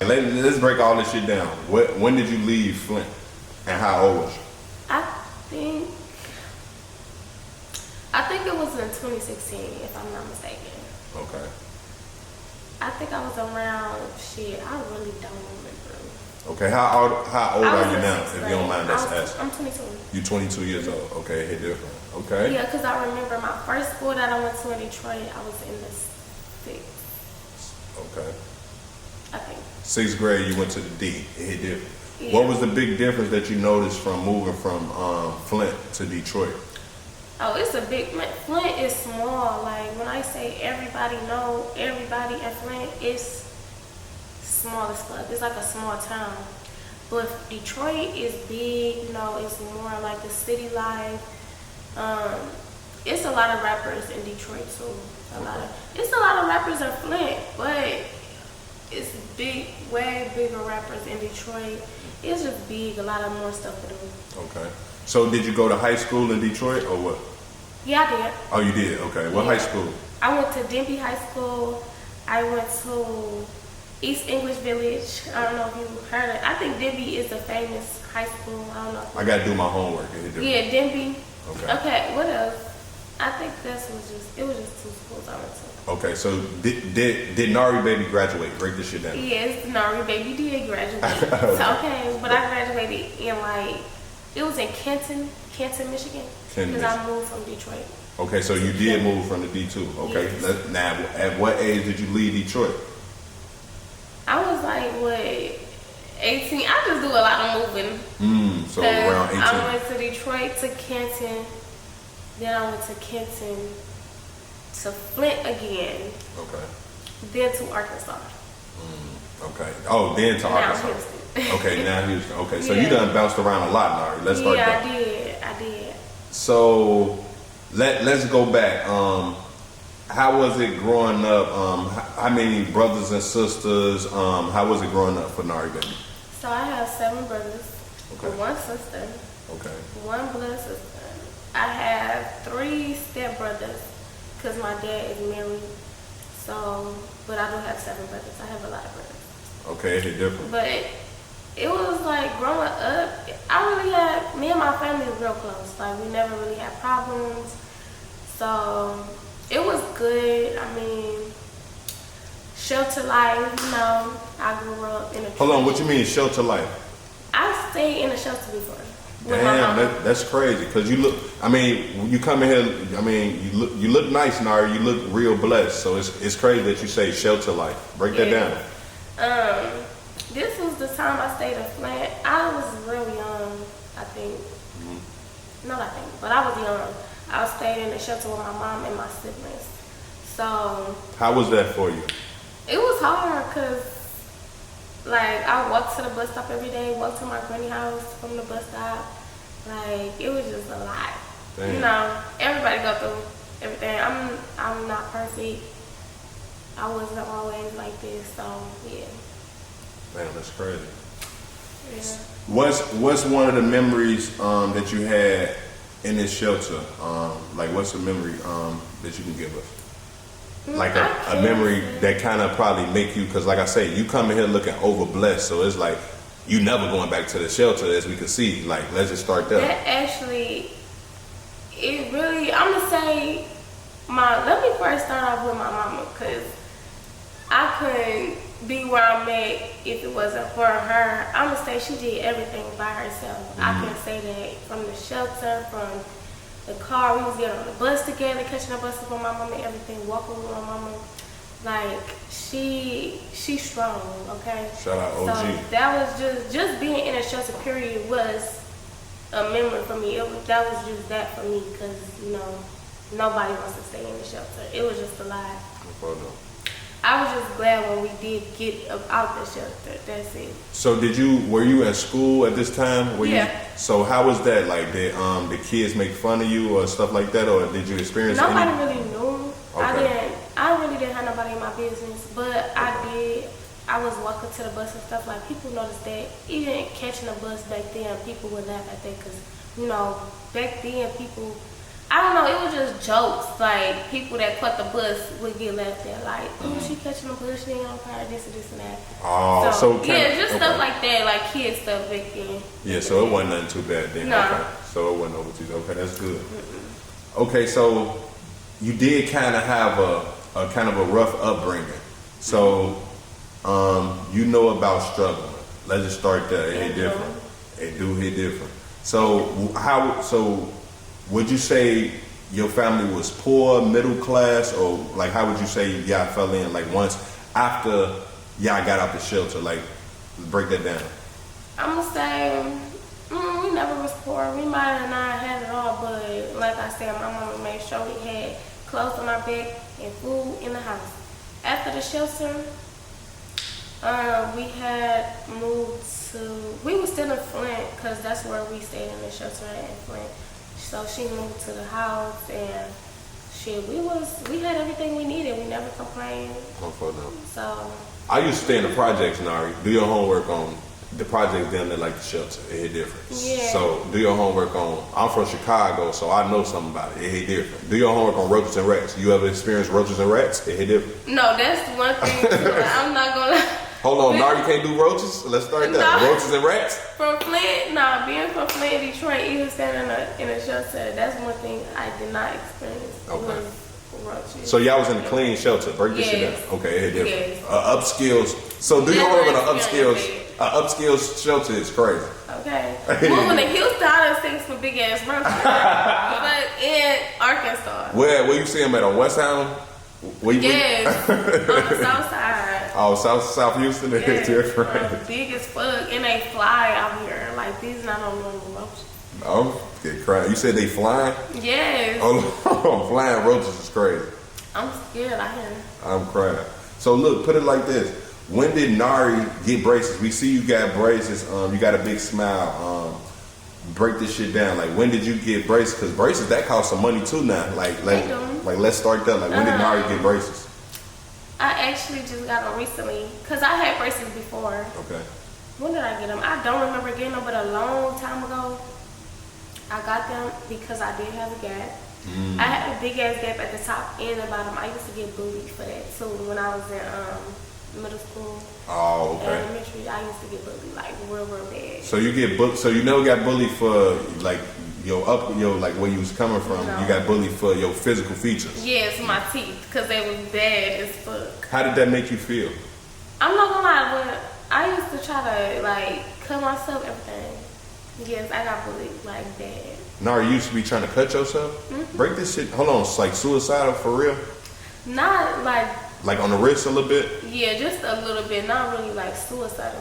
Let's break all this shit down. When did you leave Flint, and how old was you? I think it was in 2016, if I'm not mistaken. Okay. I think I was around, shit, I really don't remember. Okay, how old are you now, if you don't mind us asking? I'm 22. You 22 years old. Okay, hit different. Okay. Yeah, because I remember my first school that I went to in Detroit, I was in the 6th. Okay. I think. 6th grade, you went to the D. It hit different. Yeah. What was the big difference that you noticed from moving from Flint to Detroit? Oh, it's a big, Flint is small. Like, when I say everybody know everybody at Flint, it's small as fuck. It's like a small town. But Detroit is big, you know, it's more like the city life. It's a lot of rappers in Detroit too. It's a lot of rappers in Flint, but it's big, way bigger rappers in Detroit. It's just big, a lot of more stuff to do. Okay. So did you go to high school in Detroit or what? Yeah, I did. Oh, you did? Okay. What high school? I went to Denby High School. I went to East English Village. I don't know if you heard it. I think Denby is a famous high school. I don't know. I got to do my homework. Yeah, Denby. Okay. Okay, what else? I think it was just 2 schools I went to. Okay, so did Nari Baybee graduate? Break this shit down. Yes, Nari Baybee did graduate. Okay, but I graduated in it was in Kenton, Michigan. Because I moved from Detroit. Okay, so you did move from the D2. Okay, yes. Now at what age did you leave Detroit? I was 18. I just do a lot of moving. So around 18. I went to Detroit to Kenton. Then I went to Kenton to Flint again. Okay. Then to Arkansas. Okay. Oh, then to Arkansas. Houston. Okay, now Houston. Okay, so you done bounced around a lot, Nari. Let's start there. Yeah, I did. So let's go back. How was it growing up? How many brothers and sisters? How was it growing up for Nari Baybee? So I have 7 brothers. Okay. 1 sister. Okay. 1 blood sister. I have 3 stepbrothers because my dad is married. So, but I do have 7 brothers. I have a lot of brothers. Okay, it's different. But it was growing up, me and my family was real close. We never really had problems. So it was good. I mean, shelter life, I grew up in a Hold on, what you mean shelter life? I stayed in a shelter before. Damn, that's crazy. Cause you look. I mean, when you come in here, I mean, you look nice, Nari. You look real blessed. So it's crazy that you say shelter life. Break that down. This was the time I stayed in Flint. I was real young, I think. Not I think, but I was young. I stayed in the shelter with my mom and my siblings. So. How was that for you? It was hard because, I walked to the bus stop every day, walked to my granny house from the bus stop. It was just a lot. Damn. Everybody go through everything. I'm not perfect. I wasn't always like this, so yeah. Man, that's crazy. Yeah. What's one of the memories that you had in this shelter? What's a memory that you can give us? A memory that kind of probably make you, because like I say, you come in here looking over blessed, so it's you never going back to the shelter, as we can see. Let's just start there. That actually, it really, I'm gonna say, let me first start off with my mama, because I couldn't be where I'm at if it wasn't for her. I'm gonna say she did everything by herself. I can say that from the shelter, from the car, we was getting on the bus together, catching the bus with my mama and everything, walking with my mama. She's strong, okay? Shout out OG. So that was just being in a shelter period was a memory for me. That was just that for me, because, nobody wants to stay in the shelter. It was just a lot. No problem. I was just glad when we did get out the shelter. That's it. So were you at school at this time? Yeah. So how was that? Did the kids make fun of you or stuff like that, or did you experience Nobody really knew. Okay. I really didn't have nobody in my business, but I did. I was walking to the bus and stuff, people noticed that. Even catching a bus back then, people would laugh at that, because, back then people I don't know, it was just jokes. Like, people that caught the bus would get left there. Like, oh, she catching the bus, she ain't on fire, this and this and that. Oh, so yeah, just stuff like that, like kid stuff back then. Yeah, so it wasn't nothing too bad then. No. Okay. So it wasn't over too. Okay, that's good. Okay, so you did kind of have a kind of a rough upbringing. So you know about struggling. Let's just start there. It hit different. It do hit different. So would you say your family was poor, middle class, or like how would you say y'all fell in? Like once after y'all got out the shelter, like break that down. I'm gonna say we never was poor. We might have not had it all, but like I said, my mama made sure we had clothes on our back and food in the house. After the shelter, we had moved to. We were still in Flint because that's where we stayed in the shelter in Flint. So she moved to the house and we had everything we needed. We never complained. So I used to stay in the projects, Nari. Do your homework on the projects down there like the shelter. It hit different. Yeah. So do your homework on, I'm from Chicago, so I know something about it. It hit different. Do your homework on roaches and rats. You ever experienced roaches and rats? It hit different. No, that's one thing too. I'm not gonna lie. Hold on, Nari can't do roaches? Let's start that. No. Roaches and rats? From Flint, being from Flint, Detroit, even standing in a shelter, that's one thing I did not experience. Okay. Was roaches. So y'all was in a clean shelter. Break this shit down. Okay, it hit different. Yes. Upskills. So do your homework on upskills shelter is crazy. Okay. Moving to Houston, I done seen some big ass roaches. But in Arkansas. Where you see them at on West Island? Yes, on the south side. Oh, South Houston, it's different. Big as fuck, and they fly out here. Like, these not on normal roaches. I'm getting crying. You said they flying? Yes. Oh, flying roaches is crazy. I'm scared out here. I'm crying. So look, put it like this. When did Nari get braces? We see you got braces. You got a big smile. Break this shit down. Like, when did you get braces? Because braces, that costs some money too now. Like let's start there. Like, when did Nari get braces? I actually just got them recently. Because I had braces before. Okay. When did I get them? I don't remember getting them, but a long time ago, I got them because I did have a gap. I had a big ass gap at the top and the bottom. I used to get bullied for that too when I was in middle school. Oh, okay. Elementary, I used to get bullied like real bad. So you get bullied. So you never got bullied for like like where you was coming from. No. You got bullied for your physical features. Yes, my teeth, because they was bad as fuck. How did that make you feel? I'm not gonna lie, when I used to try to like cut myself, everything. Yes, I got bullied like bad. Nari, you used to be trying to cut yourself? Break this shit. Hold on, it's like suicidal for real? Not like. Like on the wrist a little bit? Yeah, just a little bit. Not really like suicidal,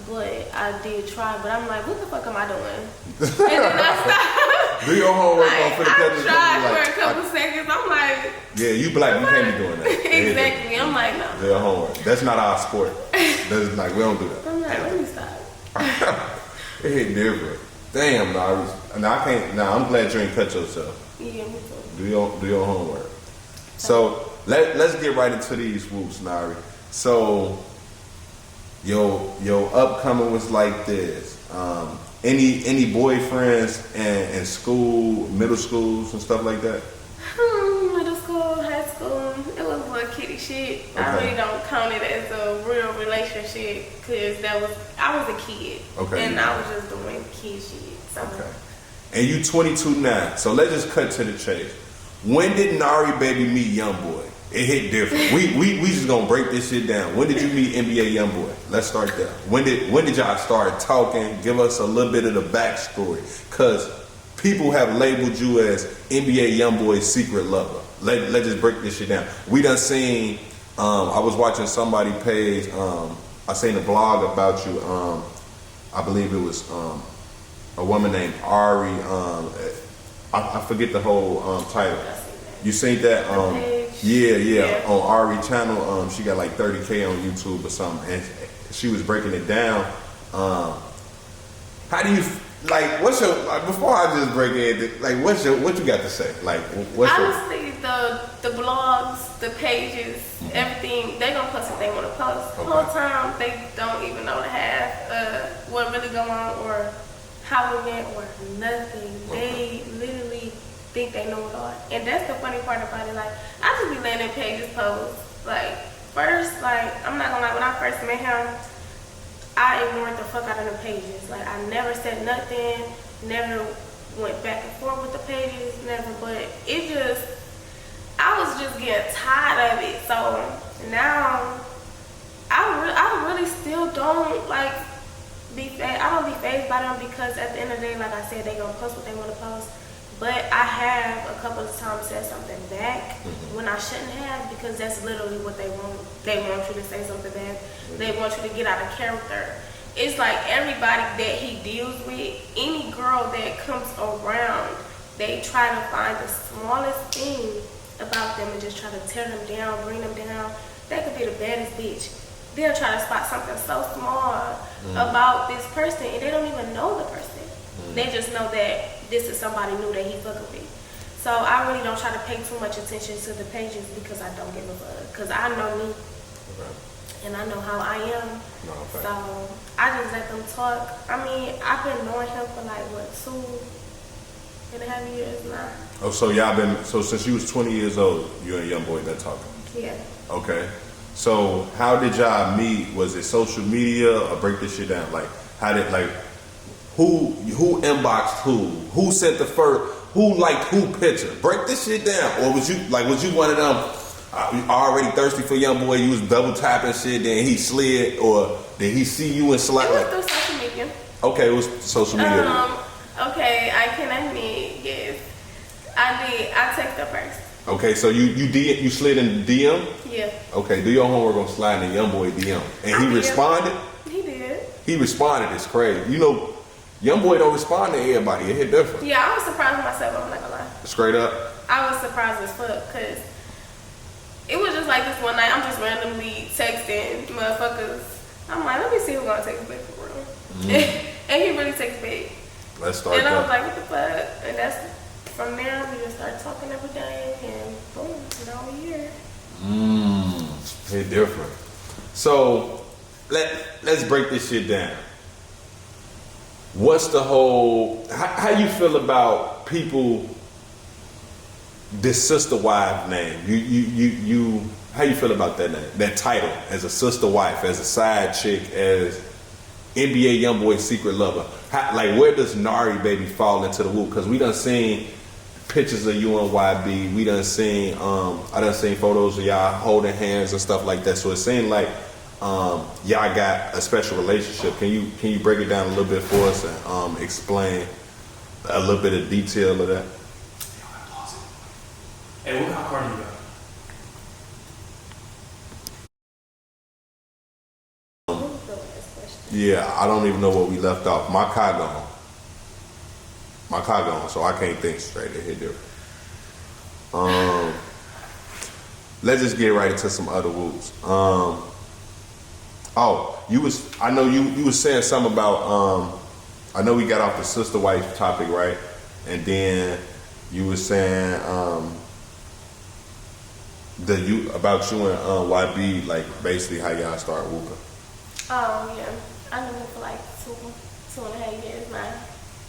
but I did try. But I'm like, what the fuck am I doing? And then I stopped. Do your homework on for the I tried for a couple seconds. I'm like, yeah, you black, you can't be doing that. Exactly. I'm like, no. Do your homework. That's not our sport. That's like, we don't do that. I'm like, let me stop. It hit different. Damn, Nari. I can't. Nah, I'm glad you ain't cut yourself. Yeah, me too. Do your homework. So let's get right into these whoops, Nari. So your upcoming was like this. Any boyfriends in school, middle schools and stuff like that? Middle school, high school, it was little kitty shit. Okay. I really don't count it as a real relationship because I was a kid. Okay. And I was just doing kid shit. So. Okay. And you 22 now, so let's just cut to the chase. When did Nari Baybee meet YoungBoy? It hit different. we just gonna break this shit down. When did you meet NBA YoungBoy? Let's start there. When did y'all start talking? Give us a little bit of the backstory, cause people have labeled you as NBA YoungBoy's secret lover. Let's just break this shit down. We done seen. I was watching somebody page. I seen a blog about you. I believe it was a woman named Ari. I forget the whole title. You seen that? Yeah. On Ari channel, she got like 30K on YouTube or something, and she was breaking it down. How do you like? What's your before I just break it? Like, what you got to say? Like, honestly, the blogs, the pages, everything they gonna post what they want to post. The whole time they don't even know the half what really going on or how it went or nothing. They literally think they know it all. And that's the funny part about it. Like, I just be letting pages post. Like, first, like, I'm not gonna lie, when I first met him, I ignored the fuck out of the pages. Like, I never said nothing, never went back and forth with the pages, never, but it just, I was just getting tired of it. So now, I really still don't, like, I don't be fazed by them because at the end of the day, like I said, they gonna post what they wanna post. But I have a couple of times said something back when I shouldn't have, because that's literally what they want. They want you to say something back. They want you to get out of character. It's like everybody that he deals with, any girl that comes around, they try to find the smallest thing about them and just try to tear them down, bring them down. That could be the baddest bitch. They'll try to spot something so small about this person, and they don't even know the person. They just know that this is somebody new that he fucking with. So I really don't try to pay too much attention to the pages because I don't give a fuck. Because I know me. And I know how I am. So I just let them talk. I mean, I've been knowing him for like, what, 2.5 years now. Oh, so y'all been, so since you was 20 years old, you and YoungBoy been talking? Yeah. Okay. So how did y'all meet? Was it social media or break this shit down? Like, how did, like, who inboxed who? Who sent the first, who liked who picture? Break this shit down. Or was you one of them already thirsty for YoungBoy, you was double tapping shit, then he slid, or did he see you and slide? It was through social media. Okay, it was social media. Okay, I can admit, yes. I did. I texted her first. Okay, so you slid in DM? Yeah. Okay, do your homework on sliding in YoungBoy DM. And he responded? He did. He responded, it's crazy. You know, YoungBoy don't respond to everybody. It hit different. Yeah, I was surprised with myself, I'm not gonna lie. Straight up? I was surprised as fuck, because it was just like this one night, I'm just randomly texting motherfuckers. I'm like, let me see who's gonna text back for real. And he really texted back. Let's start And I was like, what the fuck? And that's, from there, we just started talking every day, and boom, now we're here. Hit different. So, let's break this shit down. What's the whole, how you feel about people, this sister wife name? You how you feel about that name, that title, as a sister wife, as a side chick, as NBA YoungBoy secret lover? Like, where does Nari Baybee fall into the whoop? Because we done seen pictures of you and YB. We done seen, I done seen photos of y'all holding hands and stuff like that. So it seemed like y'all got a special relationship. Can you break it down a little bit for us and explain a little bit of detail of that? Hey, what kind of car do you got? Yeah, I don't even know what we left off. My car gone, so I can't think straight. It hit different. Let's just get right into some other whoops. I know you was saying something about, I know we got off the sister wife topic, right? And then you was saying about you and YB, like basically how y'all start whooping. Oh yeah, I knew him for like 2.5 years now.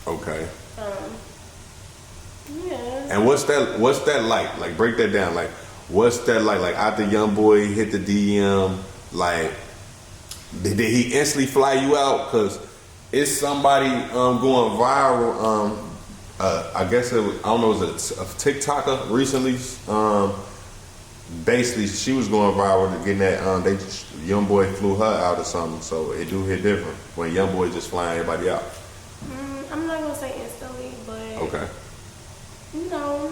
Okay. Yeah. And what's that like? Like, break that down. Like, what's that like? Like, after YoungBoy hit the DM, like, did he instantly fly you out? Cause it's somebody going viral. I guess it was, I don't know, it was a TikToker recently. Basically, she was going viral to getting that. YoungBoy flew her out or something. So it do hit different when YoungBoy just flying everybody out. I'm not gonna say instantly, but Okay. you know,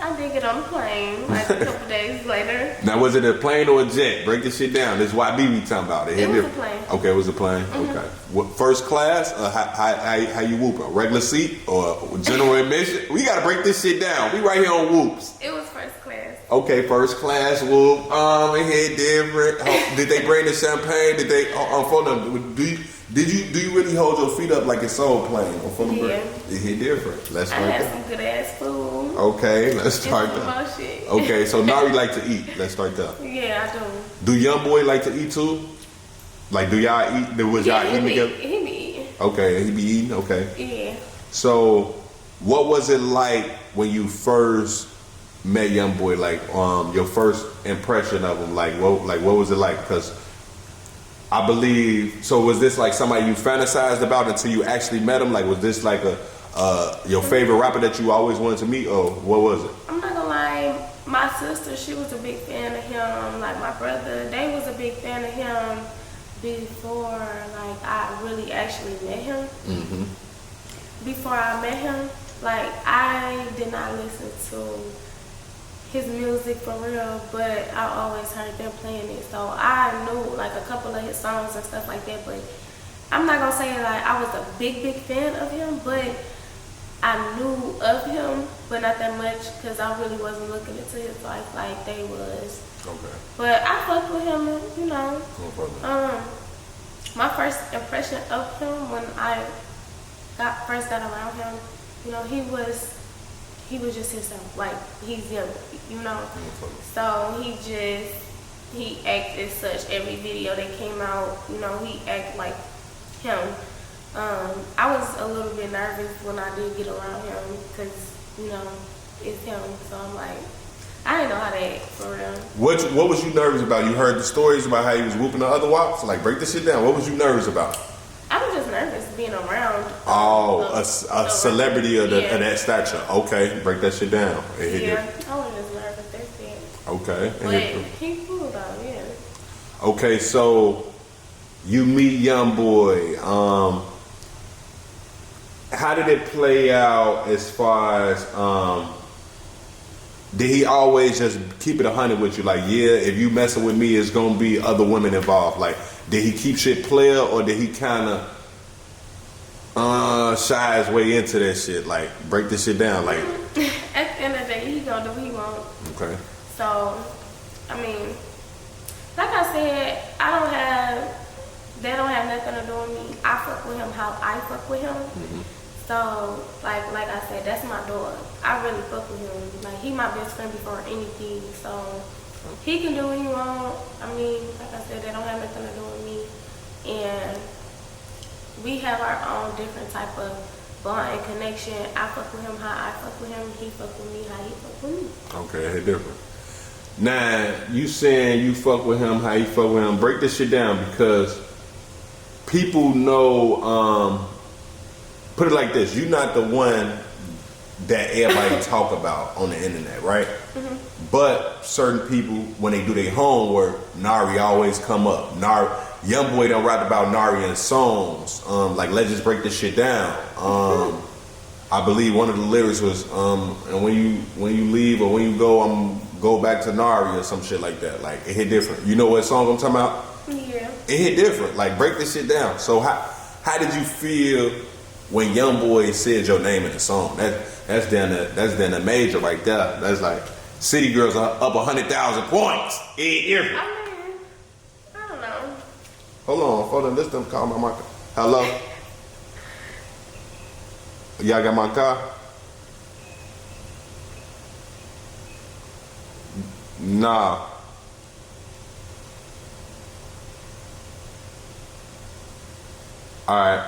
I did get on a plane like a couple days later. Now, was it a plane or a jet? Break this shit down. This is YB we talking about. It was a plane. Okay, it was a plane. Okay. What, first class? How you whooping? Regular seat or general admission? We gotta break this shit down. We right here on whoops. It was first class. Okay, first class whoop. It hit different. Did they bring the champagne? Did they? For them? Do you really hold your feet up like it's Soul Plane or from the break? It hit different. Let's I start had there. some good ass food. Okay, let's start Some there. bullshit. Okay, so Nari like to eat. Let's start there. Yeah, I do. Do YoungBoy like to eat too? Like, do y'all eat? Was y'all eating together? He be eating. Okay, he be eating. Okay. Yeah. So, What was it like when you first met YoungBoy? Like, your first impression of him. Like, what was it like? Because I believe. So, was this like somebody you fantasized about until you actually met him? Like, was this like your favorite rapper that you always wanted to meet, or what was it? I'm not gonna lie. My sister, she was a big fan of him. Like my brother, they was a big fan of him before. Like I really actually met him. Mm-hmm. Before I met him, like I did not listen to his music for real, but I always heard them playing it. So I knew like a couple of his songs and stuff like that. But I'm not gonna say like I was a big fan of him, but I knew of him, but not that much because I really wasn't looking into his life like they was. Okay. But I fucked with him, you know. No problem. My first impression of him when I first got around him, you know, he was just himself. Like he's young, you know. So he acted such every video that came out, you know, he acted like him. I was a little bit nervous when I did get around him because, you know, it's him. So I'm like, I didn't know how to act for real. What was you nervous about? You heard the stories about how he was whooping the other wops? Like, break this shit down. What was you nervous about? I was just nervous being around. A celebrity of that stature. Okay, break that shit down. Yeah, I was just nervous. That's it. Okay. But he cool though, yeah. Okay, so you meet YoungBoy. How did it play out as far as did he always just keep it 100 with you? Like, yeah, if you messing with me, it's gonna be other women involved. Like, did he keep shit player, or did he kind of shy his way into that shit? Like, break this shit down. Like, at the end of the day, he gonna do what he want. Okay. So, I mean, like I said, they don't have nothing to do with me. I fuck with him how I fuck with him. Mm-hmm. So, like I said, that's my dog. I really fuck with him. Like, he my best friend before anything. So, he can do what he want. I mean, like I said, they don't have nothing to do with me. And we have our own different type of bond and connection. I fuck with him how I fuck with him. He fuck with me how he fuck with me. Okay, it's different. Now, you saying you fuck with him how you fuck with him. Break this shit down, because people know, put it like this, you're not the one that everybody talk about on the internet, right? Mm-hmm. But certain people, when they do their homework, Nari always come up. YoungBoy done rap about Nari in songs. Like, let's just break this shit down. I believe one of the lyrics was, and when you leave or when you go, go back to Nari or some shit like that. Like, it hit different. You know what song I'm talking about? Yeah. It hit different. Like, break this shit down. So how did you feel when YoungBoy said your name in the song? That's then a major right there. That's like City Girls are up 100,000 points. It different. I mean, I don't know. Hold on. This them call my mic. Hello. Y'all got my car? Nah. Alright.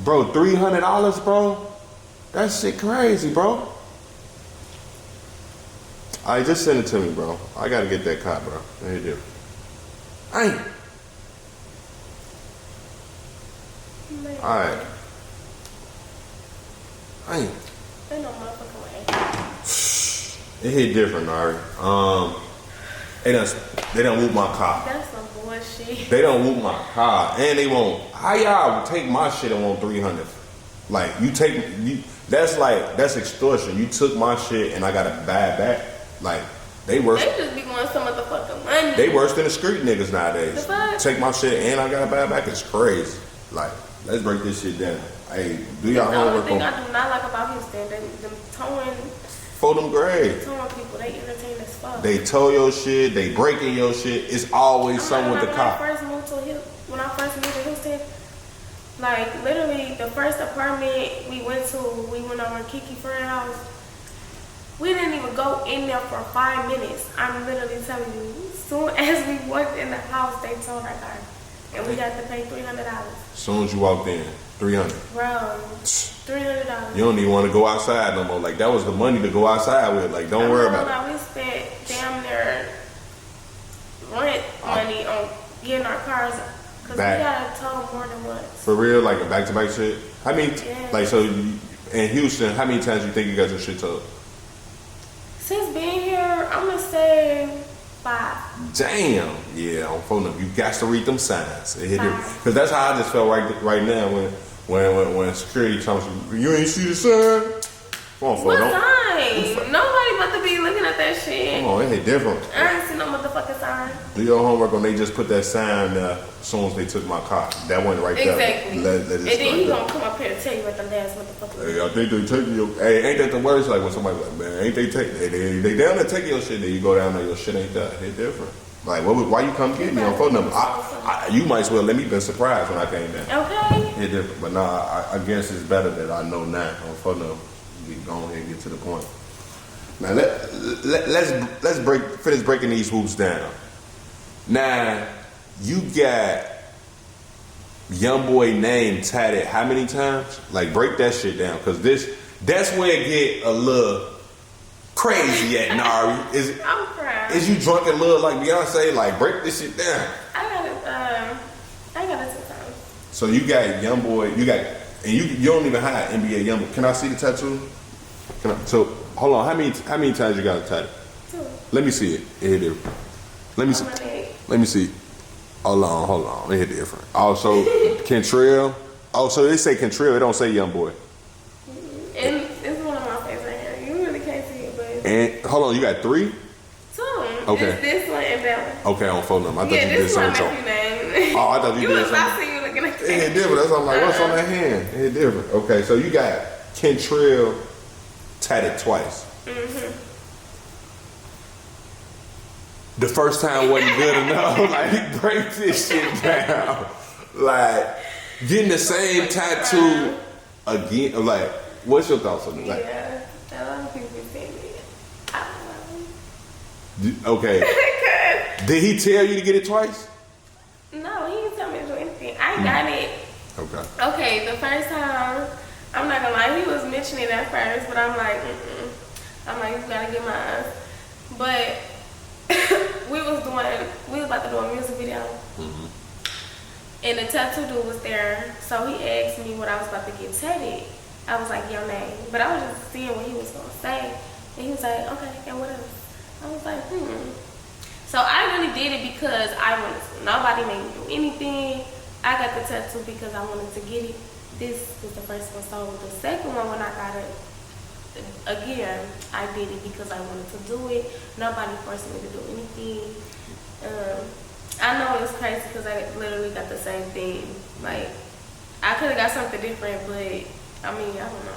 Bro, $300, bro? That shit crazy, bro. Alright, just send it to me, bro. I gotta get that car, bro. There you do. Ain't. Alright. Ain't. Ain't no motherfucking way. It hit different, Nari. They done whoop my car. That's some bullshit. They done whoop my car, and they won't. How y'all take my shit and want 300? Like, that's extortion. You took my shit and I gotta buy it back. Like, they worse. They just be wanting some motherfucking money. They worse than the street niggas nowadays. The fuck? Take my shit and I gotta buy it back. It's crazy. Like, let's break this shit down. Hey, do y'all homework. The only thing I do not like about Houston, them towing. For them grades. Towing people, they entertain as fuck. They tow your shit. They breaking your shit. It's always something with the cop. When I first moved to Houston, like literally the first apartment we went over to Kiki friend's house. We didn't even go in there for 5 minutes. I'm literally telling you. As soon as we walked in the house, they told our guy. And we got to pay $300. As soon as you walked in, 300. Bro, $300. You don't even want to go outside no more. Like, that was the money to go outside with. Like, don't worry about it. We spent damn near rent money on getting our cars. Because we got to tow more than once. For real? Like a back-to-back shit? How many, like, so in Houston, how many times you think you got your shit towed? Since being here, I'm going to say 5. Damn. Yeah, on phone number. You got to read them signs. Because that's how I just felt right now when security tells you ain't see the sign. Come on, what sign? Nobody about to be looking at that shit. Come on, it hit different. I ain't see no motherfucking sign. Do your homework when they just put that sign there as soon as they took my car. That one right there. Exactly. And then he gonna come up here and tell you what the last motherfucker. Hey, I think they taking your. Hey, ain't that the worst? Like when somebody's like, man, ain't they take? They down there taking your shit. Then you go down there, your shit ain't that. It different. Like, why you come get me on phone number? You might as well let me been surprised when I came down. Okay. It different, but nah, I guess it's better that I know now on phone number. We go ahead and get to the point. Now let's finish breaking these hoops down. Now you got YoungBoy name tatted how many times? Like break that shit down, cause that's where it get a little crazy at Nari. I'm crying. Is you drunk and little like Beyonce? Like break this shit down. I got it 2 times. So you got YoungBoy, and you don't even hide NBA YoungBoy. Can I see the tattoo? So hold on, how many times you got it tatted? 2. Let me see it. It hit different. Let me see. Let me see. Hold on. It hit different. Also, Kentrill. Oh, so they say Kentrill. It don't say YoungBoy. And it's one of my favorite hair. You really can't see it, but. And hold on, you got 3? 2. Okay. It's this one and that one. Okay, on phone number. I thought you did this one something. name. Oh, I thought you did something. I see you looking at that. It hit different. That's why I'm like, what's on that hand? It hit different. Okay, so you got Kentrill tatted twice. Mm-hmm. The first time wasn't good enough. Like, break this shit down. Like, getting the same tattoo again. Like, what's your thoughts on it? Like, yeah, a lot of people say it. I don't know. Okay. Did he tell you to get it twice? No, he didn't tell me to do anything. I got it. Okay. Okay, the first time, I'm not gonna lie, he was mentioning it at first, but I'm like, I'm like, you gotta get mine. But we was about to do a music video. Mm-hmm. And the tattoo dude was there, so he asked me what I was about to get tatted. I was like, your name. But I was just seeing what he was gonna say. And he was like, okay, and what else? I was like, So I really did it because I wanted to. Nobody made me do anything. I got the tattoo because I wanted to get it. This was the first one. So the second one, when I got it, again, I did it because I wanted to do it. Nobody forced me to do anything. I know it's crazy because I literally got the same thing. Like, I could have got something different, but I mean, I don't know.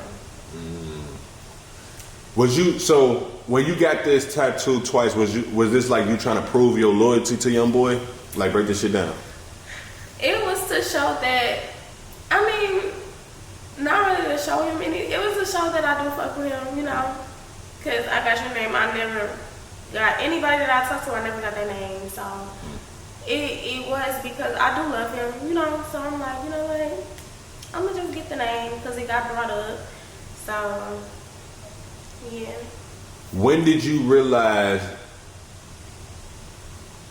So when you got this tattoo twice, was this like you trying to prove your loyalty to YoungBoy? Like, break this shit down. It was to show that, I mean, not really to show him anything. It was to show that I do fuck with him, you know. Because I got your name. I never got anybody that I talked to, I never got their name. So it was because I do love him, you know. So I'm like, you know what? I'm going to just get the name because it got brought up. So, yeah. When did you realize,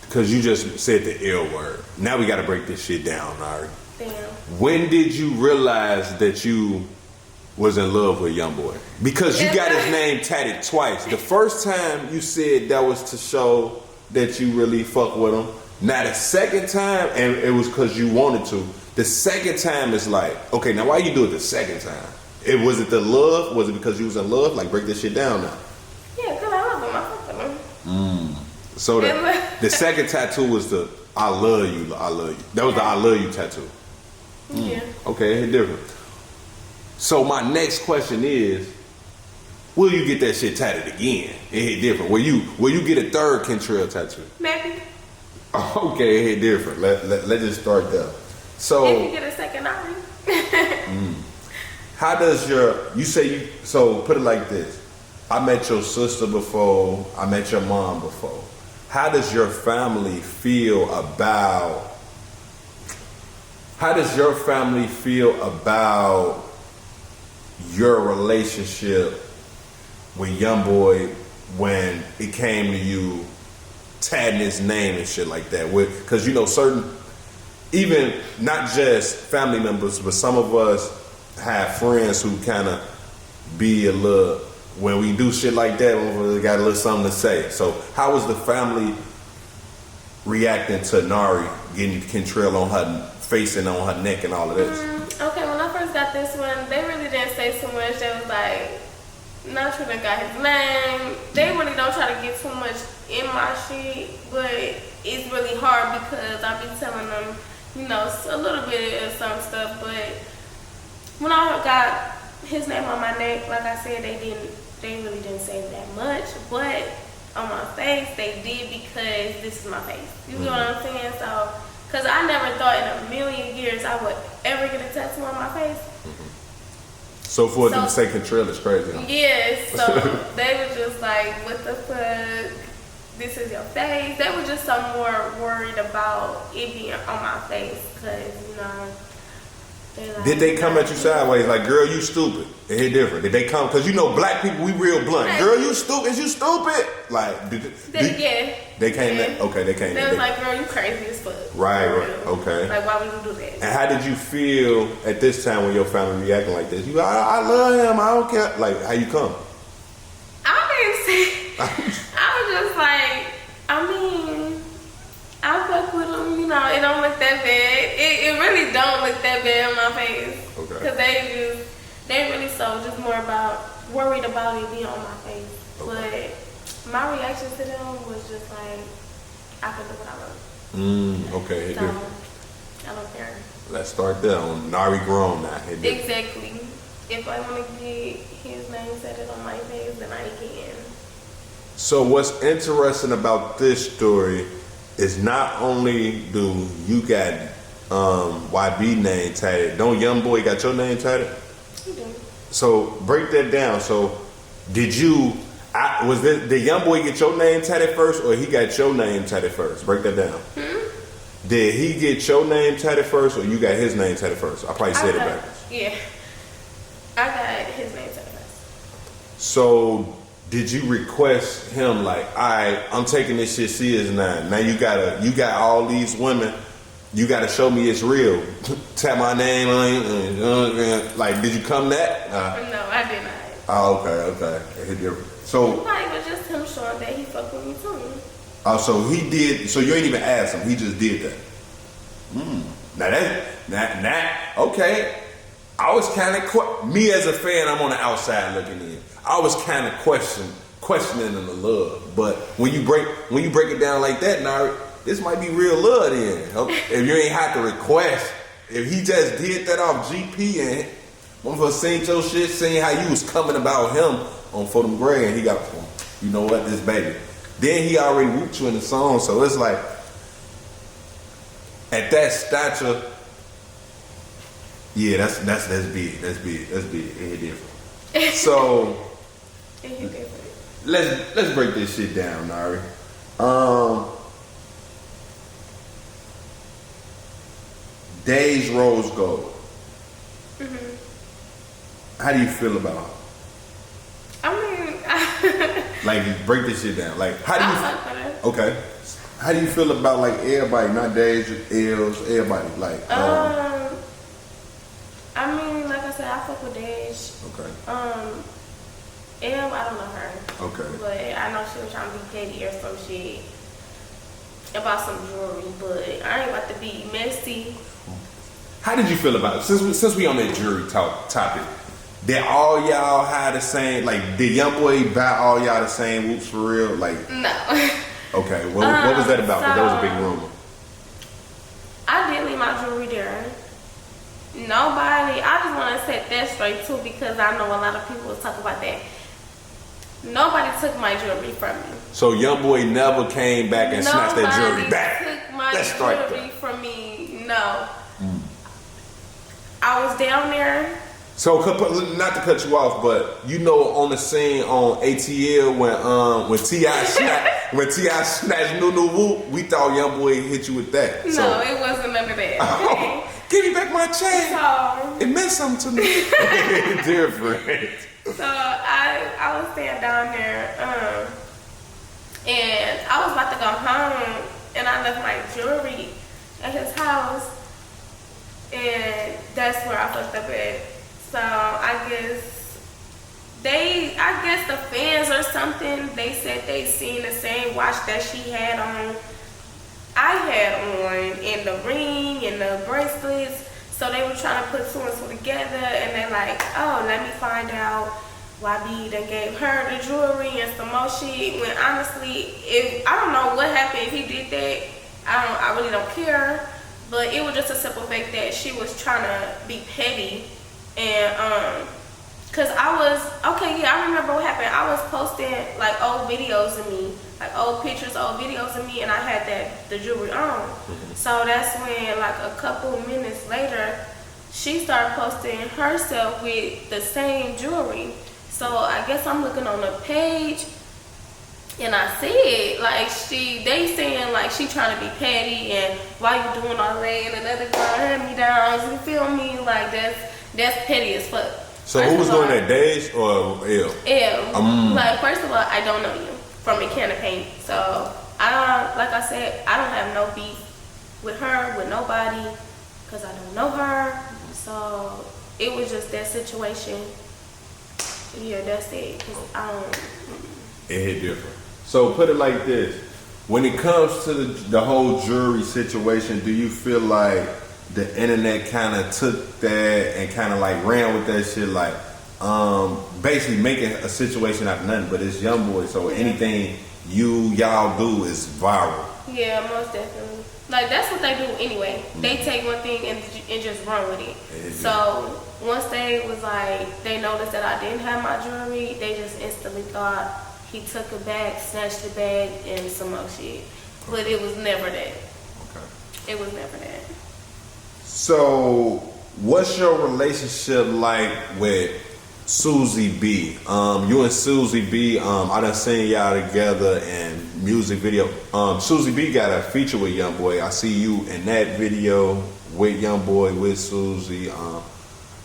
because you just said the L word. Now we got to break this shit down, Nari. Damn. When did you realize that you was in love with YoungBoy? Because you got his name tatted twice. The first time you said that was to show that you really fuck with him. Now the second time, and it was because you wanted to. The second time is like, okay, now why you do it the second time? Was it the love? Was it because you was in love? Like, break this shit down now. Yeah, because I love him. I fuck with him. So the second tattoo was the I love you, I love you. That was the I love you tattoo. Yeah. Okay, it's different. So my next question is, will you get that shit tatted again? It hit different. Will you get a third Kentrill tattoo? Maybe. Okay, it hit different. Let's just start there. So if you get a second Nari. How does so put it like this. I met your sister before. I met your mom before. How does your family feel about? How does your family feel about your relationship with YoungBoy when it came to you tagging his name and shit like that? Because you know, certain, even not just family members, but some of us have friends who kind of be a little, when we do shit like that, we got a little something to say. So how was the family reacting to Nari getting Kentrell on her face and on her neck and all of this? Okay, when I first got this one, they really didn't say so much. They was like, not sure they got his name. They really don't try to get too much in my shit, but it's really hard because I be telling them, you know, a little bit of some stuff. But when I got his name on my neck, like I said, they really didn't say that much. But on my face, they did because this is my face. You know what I'm saying? So, because I never thought in a million years I would ever get a tattoo on my face. So for them to say Kentrell is crazy. Huh? Yeah, so they were just like, what the fuck? This is your face. They were just so more worried about it being on my face because, you know. Like, did they come at you sideways like, girl, you stupid? It hit different. Did they come? Because you know, black people, we real blunt. Girl, you stupid? Is you stupid? Like, yeah. They came at, okay, they came They at. was like, girl, you crazy as fuck. Right, okay. Like, why would you do that? And how did you feel at this time when your family reacting like this? I love him, I don't care. Like, how you come? I didn't say, I was just like, I mean, I fuck with them, you know, it don't look that bad. It really don't look that bad on my face. Okay. Because they really just more worried about it being on my face. Okay. But my reaction to them was just like, I can do what I want. Okay. So, I don't care. Let's start there on Nari grown now. Exactly. If I want to get his name set on my face, then I can. So what's interesting about this story is not only do you got YB name tatted, don't YoungBoy got your name tatted? He do. So break that down. So did you, did YoungBoy get your name tatted first or he got your name tatted first? Break that down. Did he get your name tatted first or you got his name tatted first? I probably said it backwards. Yeah. I got his name tatted first. So did you request him like, all right, I'm taking this shit serious now. Now you got all these women. You got to show me it's real. Tap my name on it. Like, did you come that? No, I did not. Oh, okay. It hit different. So, it was just him showing that he fucked with me too. Oh, so he did. So you ain't even asked him. He just did that. Now, okay. I was kind of me as a fan. I'm on the outside looking in. I was kind of questioning the love. But when you break it down like that, Nari, this might be real love then. If you ain't have to request, if he just did that off GP and one of us seen your shit, seeing how you was coming about him on For Them Gray, and he got, you know what, this baby. Then he already whooped you in the song, so it's like, at that stature, yeah, that's big. That's big. It different. So let's break this shit down, Nari. Days Rose Gold. How do you feel about her? I mean, like, break this shit down. Like, how do you? Okay. How do you feel about like everybody, not Days, Els, everybody? Like, I mean, like I said, I fuck with Dash. Okay. I don't know her. Okay. But I know she was trying to be petty or some shit about some jewelry, but I ain't about to be messy. How did you feel about it? Since we on that jewelry topic, did all y'all have the same, like, did YoungBoy buy all y'all the same whoops for real? Like, no. Okay, what was that about? Because that was a big rumor. I did leave my jewelry there. Nobody, I just want to set that straight too, because I know a lot of people will talk about that. Nobody took my jewelry from me. So YoungBoy never came back and snatched that jewelry back. Nobody took my jewelry from me. No. I was down there. So, not to cut you off, but you know, on the scene on ATL when T.I. snatched Nunu Woo, we thought YoungBoy hit you with that. No, it wasn't none of that. Oh, give me back my chain. So, It meant something to me. Different. So I was staying down there, and I was about to go home, and I left my jewelry at his house, and that's where I fucked up at. So I guess the fans or something, they said they seen the same watch that she had on, I had on, and the ring and the bracelets. So they were trying to put two and two together, and they're like, oh, let me find out why B done gave her the jewelry and some more shit. When honestly, I don't know what happened if he did that. I really don't care. But it was just a simple fact that she was trying to be petty. And cause I remember what happened. I was posting like old videos of me, like old pictures, old videos of me, and I had the jewelry on. So that's when, like a couple minutes later, she started posting herself with the same jewelry. So I guess I'm looking on the page, and I see it, like they saying like she trying to be petty, and why you doing all that, and another girl hand me downs, you feel me? Like that's petty as fuck. So who was doing that, Dej or L? L. Like, first of all, I don't know you from a can of paint. So like I said, I don't have no beef with her, with nobody, because I don't know her. So it was just that situation. Yeah, that's it. 'Cause I don't. It hit different. So put it like this: when it comes to the whole jury situation, do you feel like the internet kind of took that and kind of like ran with that shit, like basically making a situation out of nothing? But it's YoungBoy, so anything y'all do is viral. Yeah, most definitely. Like, that's what they do anyway. They take one thing and just run with it. So once they was like, they noticed that I didn't have my jewelry, they just instantly thought he took a bag, snatched the bag, and some more shit. But it was never that. Okay. It was never that. So what's your relationship like with Susie B? You and Susie B, I done seen y'all together in music video. Susie B got a feature with YoungBoy. I see you in that video with YoungBoy, with Susie.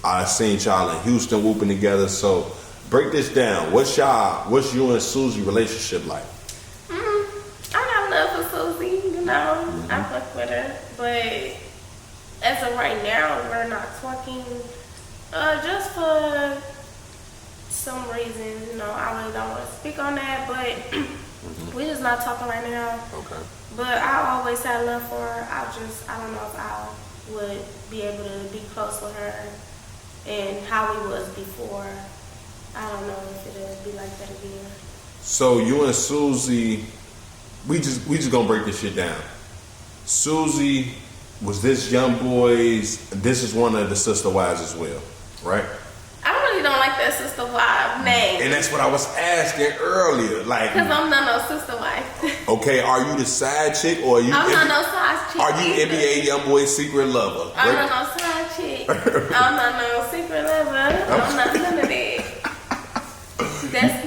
I seen y'all in Houston whooping together. So break this down. What's you and Susie relationship like? I have love for Susie, you know. I fuck with her, but as of right now, we're not talking. Just for some reason, you know, I really don't want to speak on that, but we're just not talking right now. Okay. But I always had love for her. I don't know if I would be able to be close with her and how we was before. I don't know if it'll be like that again. So you and Susie, we just gonna break this shit down. Susie, was this YoungBoy's? This is one of the sister wives as well, right? I really don't like that sister wife name. And that's what I was asking earlier, like. Because I'm not no sister wife. Okay, are you the side chick or are you? I'm not no side chick. Are you NBA YoungBoy's secret lover? I'm not no side chick. I'm not no secret lover. I'm not none of that. That's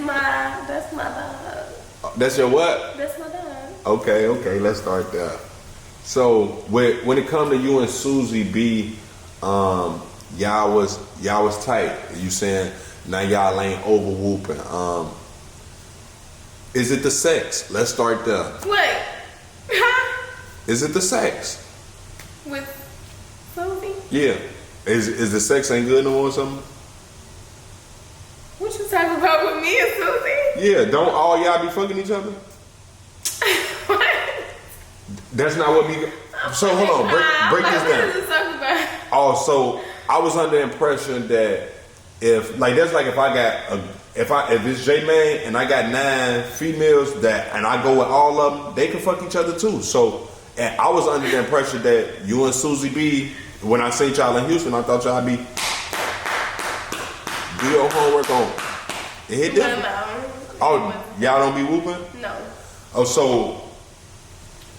my dog. That's your what? That's my dog. Okay, let's start there. So when it comes to you and Susie B, y'all was tight. You saying now y'all ain't over whooping. Is it the sex? Let's start there. Wait. Huh? Is it the sex? With Susie? Yeah. Is the sex ain't good no more or something? What you talking about with me and Susie? Yeah, don't all y'all be fucking each other? What? That's not what me. So hold on, break this down. What are you talking about? Oh, so I was under the impression that if it's J Man and I got 9 females and I go with all of them, they can fuck each other too. So and I was under the impression that you and Susie B, when I seen y'all in Houston, I thought y'all be do your homework on it. Hit different. No. Oh, y'all don't be whooping? No. Oh, so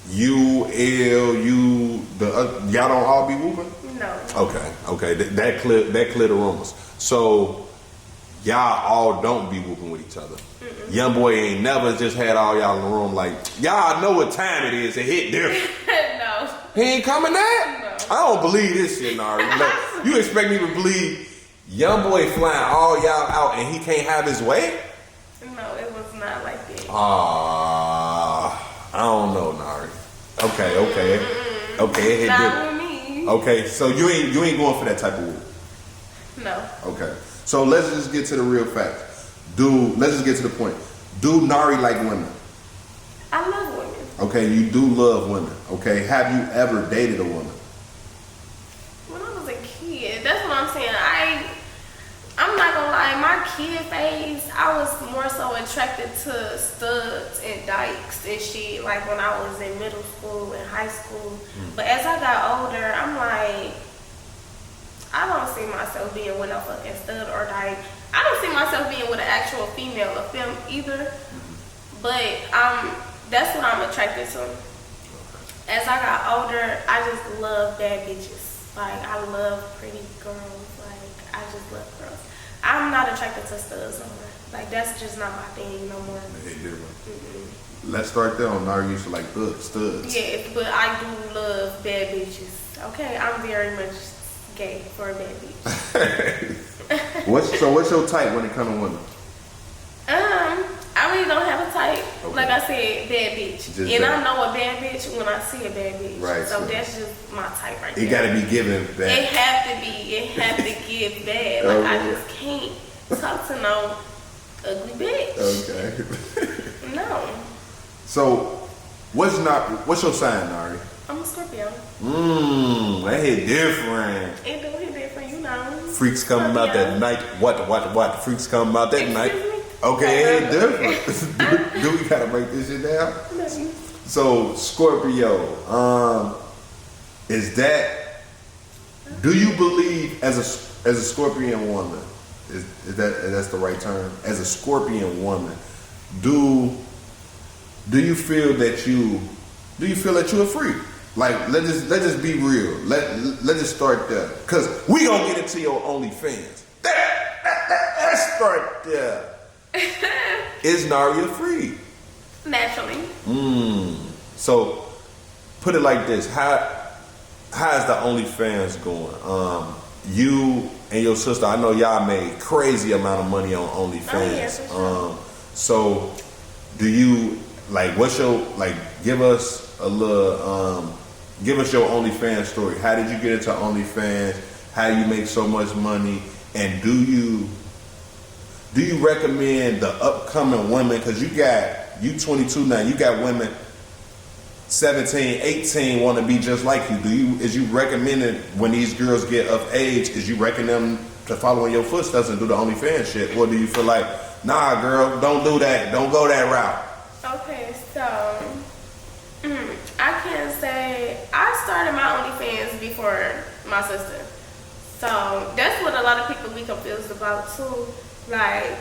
you, L, you, y'all don't all be whooping? No. Okay. That clear the rumors. So y'all all don't be whooping with each other. Young boy ain't never just had all y'all in the room like, y'all know what time it is. It hit different. No. He ain't coming there? No. I don't believe this shit, Nari. Like, you expect me to believe young boy flying all y'all out and he can't have his way? No, it was not like that. I don't know, Nari. Okay. It hit Not different. with me. Okay, so you ain't going for that type of whoop. No. Okay. So let's just get to the real facts. Let's just get to the point. Do Nari like women? I love women. Okay, you do love women. Okay, have you ever dated a woman? When I was a kid, that's what I'm saying. I'm not gonna lie, my kid phase, I was more so attracted to studs and dykes and shit, like when I was in middle school and high school. But as I got older, I'm like, I don't see myself being with no fucking stud or dyke. I don't see myself being with an actual female or femme either. But that's what I'm attracted to. As I got older, I just love bad bitches. Like, I love pretty girls. Like, I just love girls. I'm not attracted to studs no more. Like, that's just not my thing no more. Hey, different. Let's start there on Nari used to like studs. Yeah, but I do love bad bitches. Okay, I'm very much gay for a bad bitch. What's your type when it comes to women? I really don't have a type. Okay. Like I said, bad bitch. Just and bad. I know a bad bitch when I see a bad bitch. Right, So so that's just my type right there. It gotta be given It back. have to give bad. Like I just can't talk to no ugly bitch. Okay. No. So, what's your sign, Nari? I'm a Scorpio. That hit different. It do hit different, you know. Freaks coming out that night. What? Freaks coming out that night. Excuse me? Okay, it hit different. do we gotta break this shit down? No. So, Scorpio, is that? Do you believe as a Scorpion woman? Is that's the right term? As a Scorpion woman, do you feel that you're a freak? Like, let's just be real. Let's just start there, cause we gonna get into your OnlyFans. Let's start there. Is Nari a freak? Naturally. So, put it like this: how's the OnlyFans going? You and your sister, I know y'all made crazy amount of money on OnlyFans. Oh, yeah, for sure. So, do you what's your give us a little give us your OnlyFans story. How did you get into OnlyFans? How you make so much money? And do you recommend the upcoming women? Because you 22 now, you got women 17, 18 want to be just like you. Is you recommending when these girls get of age, is you recommending them to follow in your footsteps and do the OnlyFans shit? Or do you feel like, nah, girl, don't do that. Don't go that route? Okay, so I can say I started my OnlyFans before my sister. So that's what a lot of people be confused about too. Like,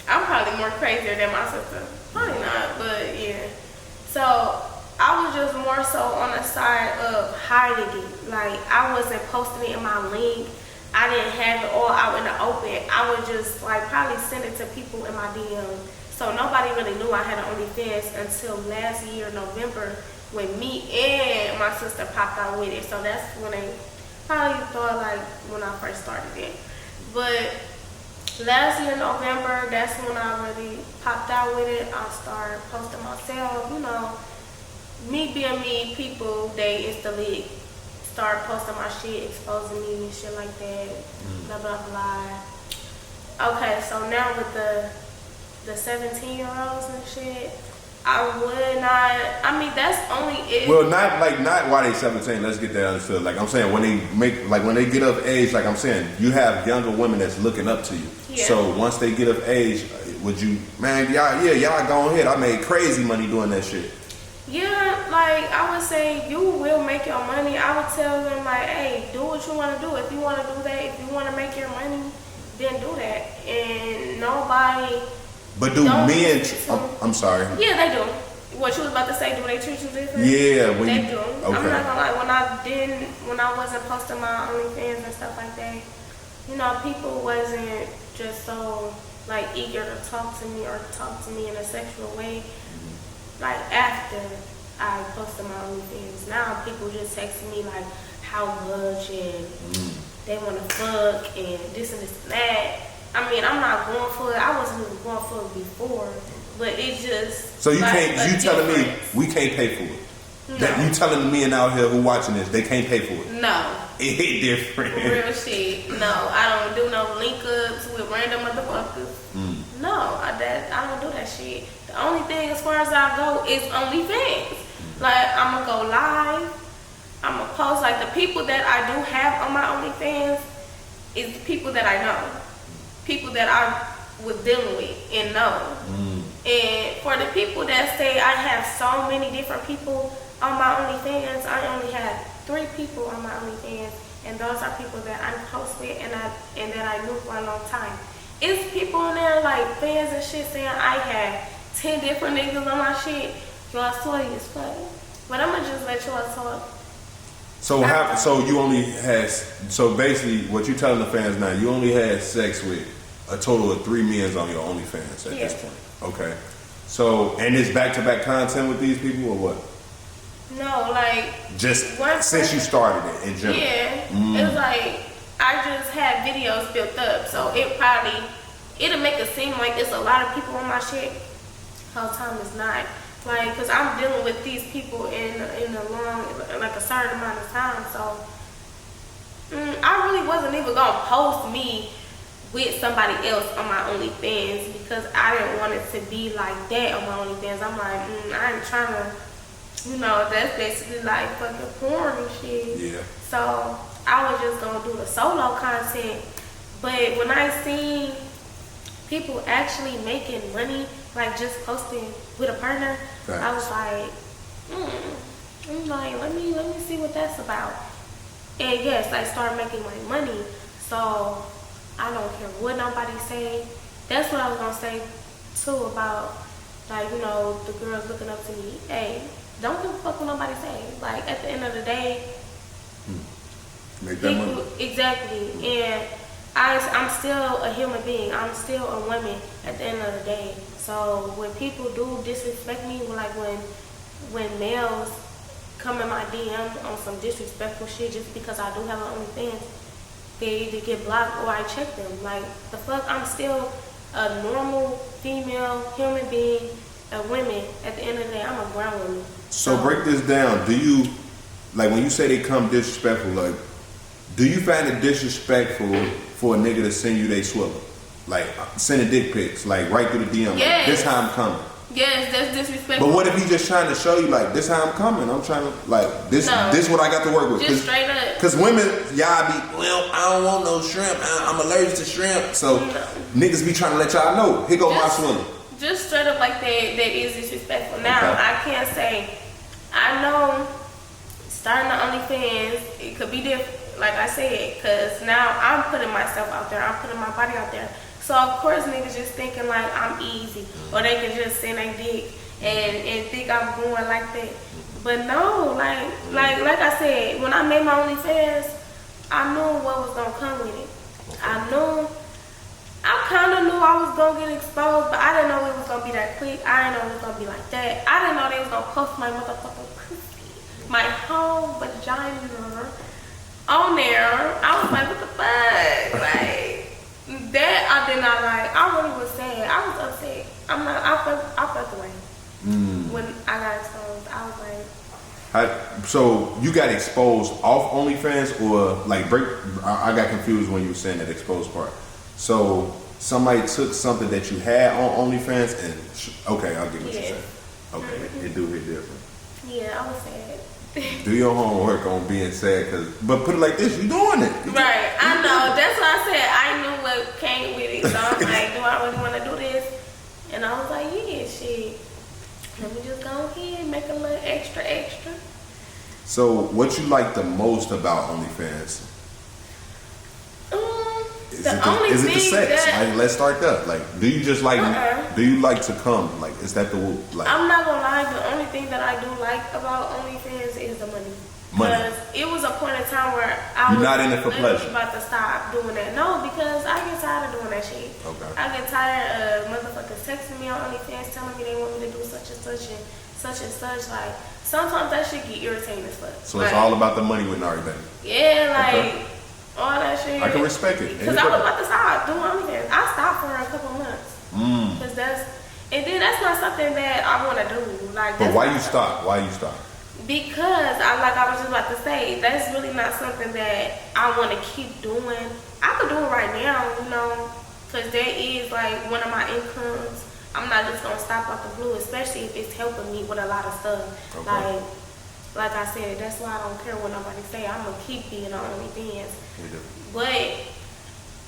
I'm probably more crazier than my sister. Probably not, but yeah. So I was just more so on the side of hiding it. Like, I wasn't posting it in my link. I didn't have it all out in the open. I would just probably send it to people in my DM. So nobody really knew I had an OnlyFans until last year, November, when me and my sister popped out with it. So that's when they probably thought when I first started it. But last year, November, that's when I really popped out with it. I started posting myself, me being me, people, they instantly start posting my shit, exposing me and shit like that, blah, blah, blah. Okay, so now with the 17-year-olds and shit, I would not, that's only if. Well, not why they 17. Let's get that understood. Like I'm saying, when they get of age, like I'm saying, you have younger women that's looking up to you. Yeah. So once they get of age, would you, y'all go ahead. I made crazy money doing that shit. Yeah, I would say you will make your money. I would tell them hey, do what you want to do. If you want to do that, if you want to make your money, then do that. And nobody. But do men? I'm sorry. Yeah, they do. What you was about to say? Do they treat you different? Yeah, they do. Okay. I'm not gonna lie. When I wasn't posting my OnlyFans and stuff like that, you know, people wasn't just so like eager to talk to me or talk to me in a sexual way. Like after I posted my OnlyFans, now people just text me like how much and they want to fuck and this and that. I mean, I'm not going for it. I wasn't even going for it before, but it just. So you like, can't. You telling me we can't pay for it? No. That you telling the men out here who watching this they can't pay for it? No. It ain't different. Real shit. No, I don't do no link ups with random motherfuckers. No, I don't do that shit. The only thing as far as I go is OnlyFans. Like I'ma go live. I'ma post like the people that I do have on my OnlyFans is the people that I know. People that I was dealing with and know. And for the people that say I have so many different people on my OnlyFans, I only have 3 people on my OnlyFans, and those are people that I post with and that I knew for a long time. It's people in there like fans and shit saying I had 10 different niggas on my shit. Y'all sorry as fuck. But I'ma just let y'all talk. So you only had, so basically what you telling the fans now, you only had sex with a total of 3 men on your OnlyFans at this point. Okay. So, and it's back-to-back content with these people or what? No, like just since you started it in general. Yeah. It's like I just had videos built up, so it'll make it seem like it's a lot of people on my shit. Whole time it's not. Like, cause I'm dealing with these people in a long, like a certain amount of time, so I really wasn't even gonna post me with somebody else on my OnlyFans because I didn't want it to be like that on my OnlyFans. I'm like, I ain't trying to, you know, that's basically like fucking porn and shit. Yeah. So I was just gonna do the solo content, but when I seen people actually making money, like just posting with a partner, right. I was like, I'm like, let me see what that's about. And yes, I started making my money, so I don't care what nobody say. That's what I was gonna say too about, like, you know, the girls looking up to me. Hey, don't give a fuck what nobody say. Like, at the end of the day, make that money. Exactly. And I'm still a human being. I'm still a woman at the end of the day. So when people do disrespect me, like when males come in my DM on some disrespectful shit just because I do have an OnlyFans, they either get blocked or I check them. Like, the fuck, I'm still a normal female human being, a woman. At the end of the day, I'm a grown woman. So break this down. Do you, like, when you say they come disrespectful, like, do you find it disrespectful for a nigga to send you they swilling? Like, sending dick pics, like, right through the DM. Yes. Like, this how I'm coming. Yes, that's disrespectful. But what if he just trying to show you, like, this how I'm coming? I'm trying to, like, this what I got to work with. Just straight up. Because women, y'all be, well, I don't want no shrimp. I'm allergic to shrimp. So niggas be trying to let y'all know. Here go my swilling. Just straight up like that is disrespectful. Now, I can't say, I know starting the OnlyFans, it could be different. Like I said, because now I'm putting myself out there. I'm putting my body out there. So, of course, niggas just thinking like I'm easy. Or they can just send a dick and think I'm going like that. But no, like I said, when I made my OnlyFans, I knew what was going to come with it. I kind of knew I was going to get exposed, but I didn't know it was going to be that quick. I didn't know it was going to be like that. I didn't know they was going to post my motherfucking pussy, my whole vagina on there. I was like, what the fuck? Like, that I did not like. I really was sad. I was upset. I felt the way. When I got exposed. I was like, so you got exposed off OnlyFans or like I got confused when you were saying that exposed part. So somebody took something that you had on OnlyFans and okay, I'll get what you're saying. Okay, it do hit different. Yeah, I was sad. Do your homework on being sad, but put it like this, you doing it. Right, I know. That's what I said. I knew what came with it. So I'm like, do I really want to do this? And I was like, yeah, shit. Let me just go ahead and make a little extra. So what you like the most about OnlyFans? Is it the sex? Like, let's start there. Like, do you just like Do you like to come? Like, is that the like? I'm not gonna lie. The only thing that I do like about OnlyFans is the money. Because it was a point in time where I was not in it for pleasure. about to stop doing that. No, because I get tired of doing that shit. Okay. I get tired of motherfuckers texting me on OnlyFans telling me they want me to do such and such and such and such. Like, sometimes that shit get irritating as fuck. So it's all about the money with Nari Baybee. Yeah, like all that shit. I can respect it. Because I was about to stop doing OnlyFans. I stopped for a couple months. Because and then that's not something that I want to do. Like, but why you stop? Why you stop? Because I was just about to say, that's really not something that I want to keep doing. I could do it right now, you know, because that is like one of my incomes. I'm not just gonna stop out the blue, especially if it's helping me with a lot of stuff. Okay. Like I said, that's why I don't care what nobody say. I'm gonna keep being on OnlyFans. But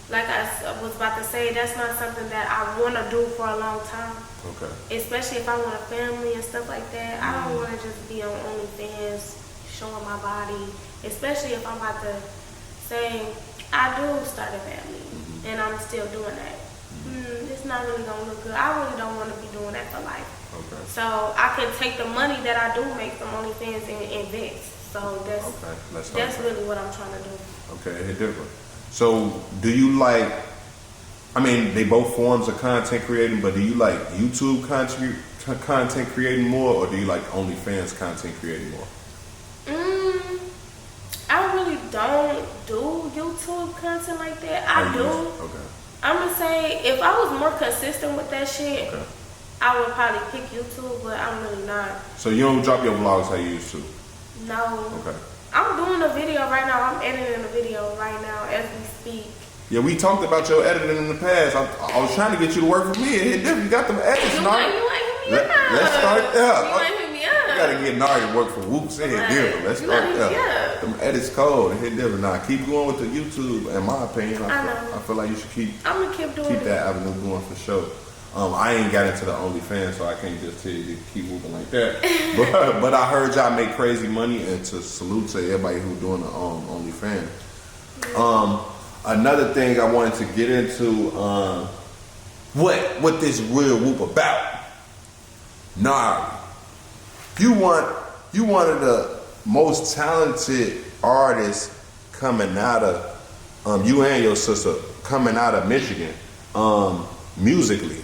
like I was about to say, that's not something that I want to do for a long time. Okay. Especially if I want a family and stuff like that. I don't want to just be on OnlyFans showing my body. Especially if I'm about to say, I do start a family and I'm still doing that. It's not really going to look good. I really don't want to be doing that for life. Okay. So I can take the money that I do make from OnlyFans and invest. So that's really what I'm trying to do. Okay, it's different. So, do you like, I mean, they both forms of content creating, but do you like YouTube content creating more, or do you like OnlyFans content creating more? I really don't do YouTube content like that. I do. Okay. I'm going to say, if I was more consistent with that shit, I would probably pick YouTube, but I'm really not. So, you don't drop your vlogs how you used to? No. Okay. I'm doing a video right now. I'm editing a video right now as we speak. Yeah, we talked about your editing in the past. I was trying to get you to work for me. It hit different. You got them edits, Nari. Let's start there. You ain't hit me up. You gotta get Nari to work for Whoops. It hit different. Let's start there. Them edits cold. It hit different. Now keep going with the YouTube. In my opinion, I feel like you should I'm gonna keep that avenue going for sure. I ain't got into the OnlyFans, so I can't just tell you to keep moving like that. But I heard y'all make crazy money, and to salute to everybody who doing the OnlyFans. Another thing I wanted to get into, what this real whoop about? Nari, you one of the most talented artists coming out of you and your sister coming out of Michigan, musically.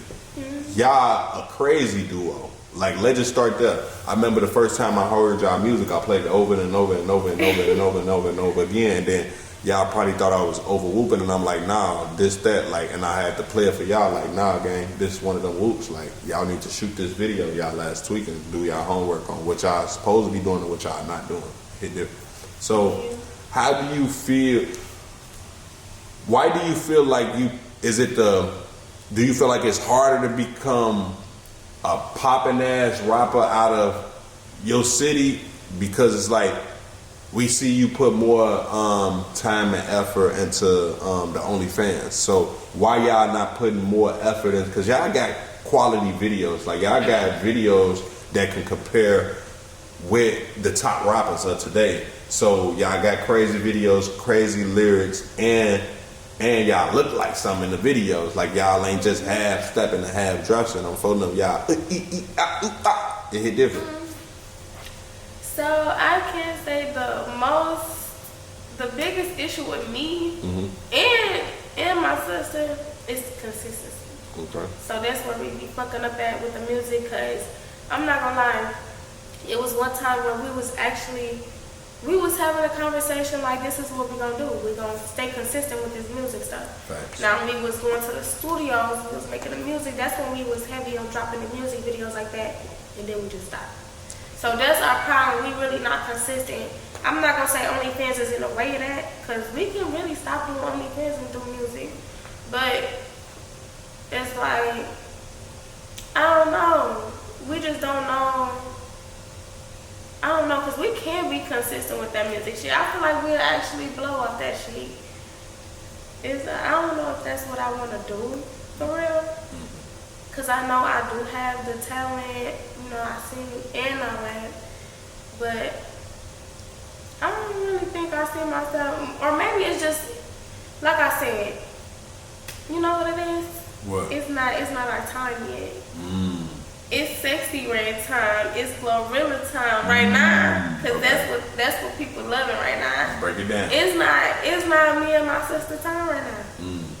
Y'all a crazy duo. Like, let's just start there. I remember the first time I heard y'all music, I played it over and over and over and over and over and over and over again. And then y'all probably thought I was over whooping, and I'm like, nah, this, that, like, and I had to play it for y'all, like, nah, gang, this is one of them whoops. Like, y'all need to shoot this video y'all last week and do y'all homework on what y'all supposed to be doing and what y'all not doing. Hit different. So, how do you feel? Why do you feel like do you feel like it's harder to become a poppin' ass rapper out of your city? Because it's like, we see you put more time and effort into the OnlyFans. So why y'all not putting more effort in? Because y'all got quality videos. Like, y'all got videos that can compare with the top rappers of today. So y'all got crazy videos, crazy lyrics, and y'all look like something in the videos. Like, y'all ain't just half stepping and half dressing. I'm folding up y'all. It hit different. So I can say the biggest issue with me and my sister is consistency. Okay. So that's where we be fucking up at with the music, because I'm not gonna lie, it was one time where we was having a conversation like, this is what we're gonna do. We're gonna stay consistent with this music stuff. Thanks. Now we was going to the studios, we was making the music. That's when we was heavy on dropping the music videos like that, and then we just stopped. So that's our problem. We really not consistent. I'm not gonna say OnlyFans is in the way of that, because we can really stop doing OnlyFans and do music. But it's like, I don't know. We just don't know. I don't know, because we can be consistent with that music shit. I feel like we'll actually blow off that shit. I don't know if that's what I want to do, for real. Because I know I do have the talent, you know, I sing and all that. But I don't really think I see myself, or maybe it's just, like I said, you know what it is? What? It's not our time yet. It's sexy red time. It's Glorilla time right now. Cause that's what people loving right now. Break it down. It's not me and my sister time right now.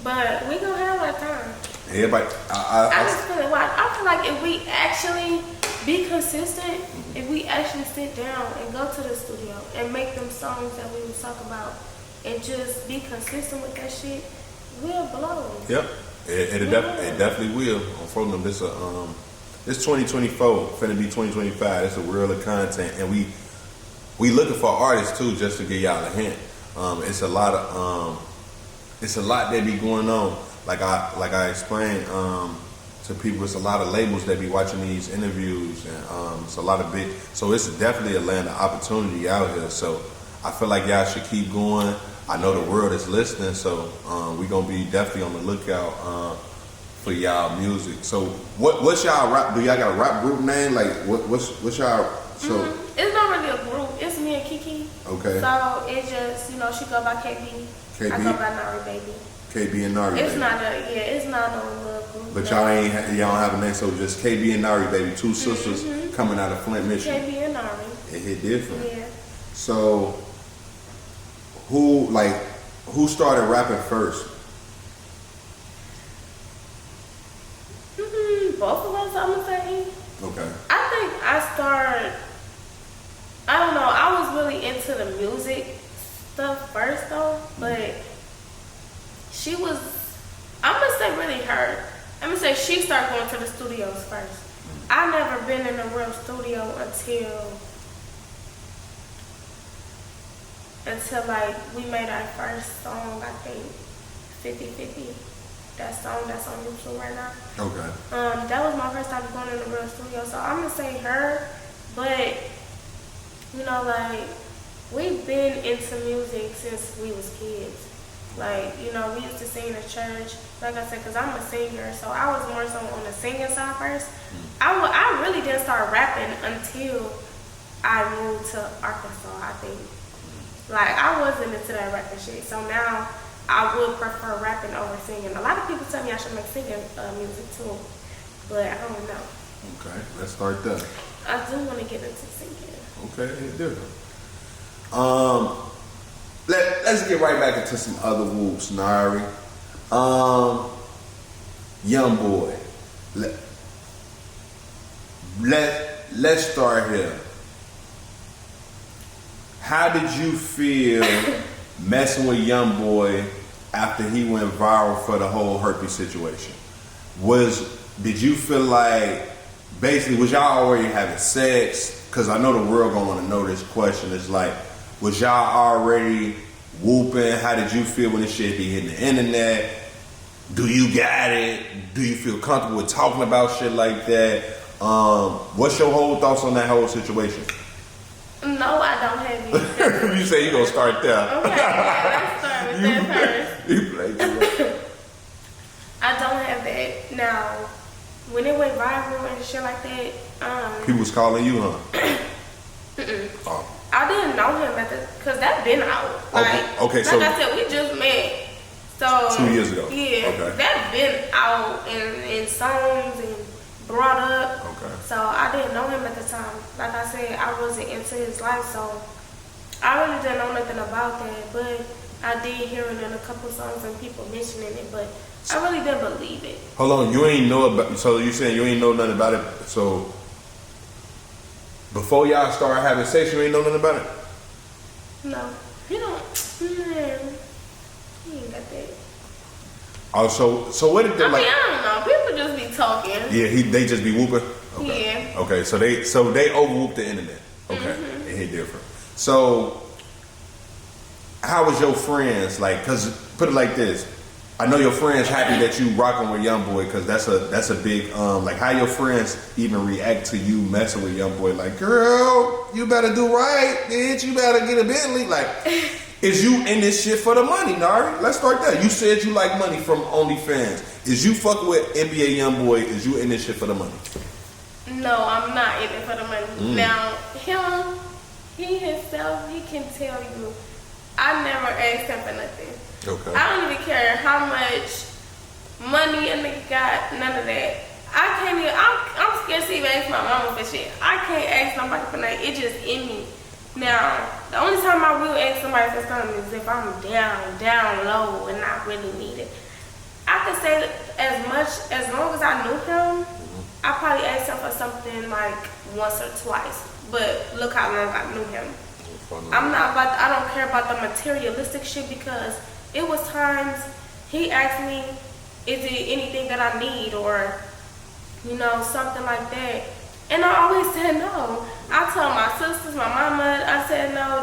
But we gonna have our time. Everybody, I just feel it. I feel like if we actually be consistent, if we actually sit down and go to the studio and make them songs that we was talking about, and just be consistent with that shit, we'll blow. Yep, it definitely will. I'm from them. This 2024 finna be 2025. It's a world of content, and we looking for artists too. Just to give y'all a hint, it's a lot that be going on. Like I explained to people, it's a lot of labels that be watching these interviews, and it's a lot of big. So it's definitely a land of opportunity out here. So I feel like y'all should keep going. I know the world is listening, so we gonna be definitely on the lookout for y'all music. So what's y'all rap? Do y'all got a rap group name? Like what's y'all? So it's not really a group. It's me and Kiki. Okay. So it just she go by KB. I go by Nari Baybee. KB and Nari It's Baybee. It's not no little group. But y'all don't have a name, so just KB and Nari Baybee, two sisters coming out of Flint, Michigan. KB and Nari. It hit different. Yeah. So who started rapping first? Both of us, I'm gonna say. Okay. I think I started. I don't know. I was really into the music stuff first though, but she was. I'm gonna say really her. I'm gonna say she started going to the studios first. I never been in a real studio until like we made our first song. I think 50-50. That song that's on YouTube right now. Okay. That was my first time going in a real studio, so I'm gonna say her. But like we've been into music since we was kids. Like we used to sing in church. Like I said, cause I'm a singer, so I was more so on the singing side first. I really didn't start rapping until I moved to Arkansas. I think. Like I wasn't into that rapping shit, so now I would prefer rapping over singing. A lot of people tell me I should make singing music too, but I don't know. Okay, let's start there. I do want to get into singing. Okay, it's different. Let's get right back into some other whoops, Nari. YoungBoy. Let's start here. How did you feel messing with YoungBoy after he went viral for the whole herpes situation? Did you feel like basically was y'all already having sex? Because I know the world gonna want to know this question. It's like, was y'all already whooping? How did you feel when this shit be hitting the internet? Do you got it? Do you feel comfortable with talking about shit like that? What's your whole thoughts on that whole situation? No, I don't have any. You say you gonna start there. Okay, let's start with that first. You play too much. I don't have that. Now, when it went viral and shit like that, People was calling you, huh? Oh. I didn't know him cause that been out. Okay, so like I said, we just met. So 2 years ago. Yeah, Okay. that been out in songs and brought up. Okay. So I didn't know him at the time. Like I said, I wasn't into his life, so I really didn't know nothing about that. But I did hear it in a couple songs and people mentioning it, but I really didn't believe it. Hold on, you ain't know about. So you saying you ain't know nothing about it? So before y'all started having sex, you ain't know nothing about it? No, he don't. Man, he ain't got that. Oh, so what did they like? I don't know. People just be talking. Yeah, they just be whooping. Okay. Yeah. Okay, so they over whooped the internet. Okay, It hit different. So how was your friends like? Cause put it like this. I know your friends happy that you rocking with YoungBoy because that's a big like how your friends even react to you messing with YoungBoy. Like, girl, you better do right, bitch. You better get a Bentley. Like, is you in this shit for the money, Nari? Let's start there. You said you like money from OnlyFans. Is you fucking with NBA YoungBoy? Is you in this shit for the money? No, I'm not in it for the money. Now, he himself, he can tell you, I never asked him for nothing. Okay. I don't even care how much money, a nigga got none of that. I can't even, I'm scared to even ask my mama for shit. I can't ask somebody for nothing. It just in me. Now, the only time I will ask somebody for something is if I'm down low and I really need it. I could say that as long as I knew him, I probably asked him for something like once or twice. But look how long I knew him. I don't care about the materialistic shit because it was times he asked me, is it anything that I need or, you know, something like that. And I always said no. I told my sisters, my mama, I said no.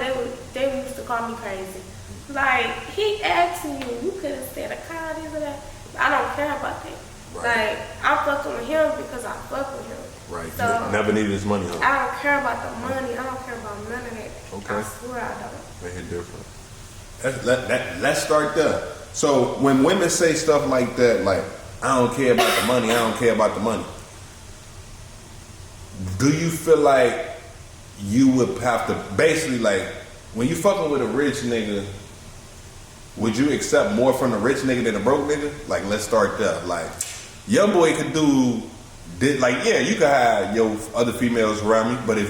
They used to call me crazy. Like, he asked me, you could have said a car, this or that. I don't care about that. Right. Like, I'm fucking with him because I fuck with him. Right. So, you never needed his money, huh? I don't care about the money. I don't care about none of that. Okay. I swear I don't. Make it different. Let's start there. So when women say stuff like that, like, I don't care about the money, I don't care about the money, do you feel like you would have to, basically, like, when you fucking with a rich nigga, would you accept more from the rich nigga than a broke nigga? Like, let's start there. Like, YoungBoy could do, like, yeah, you could have your other females around me, but if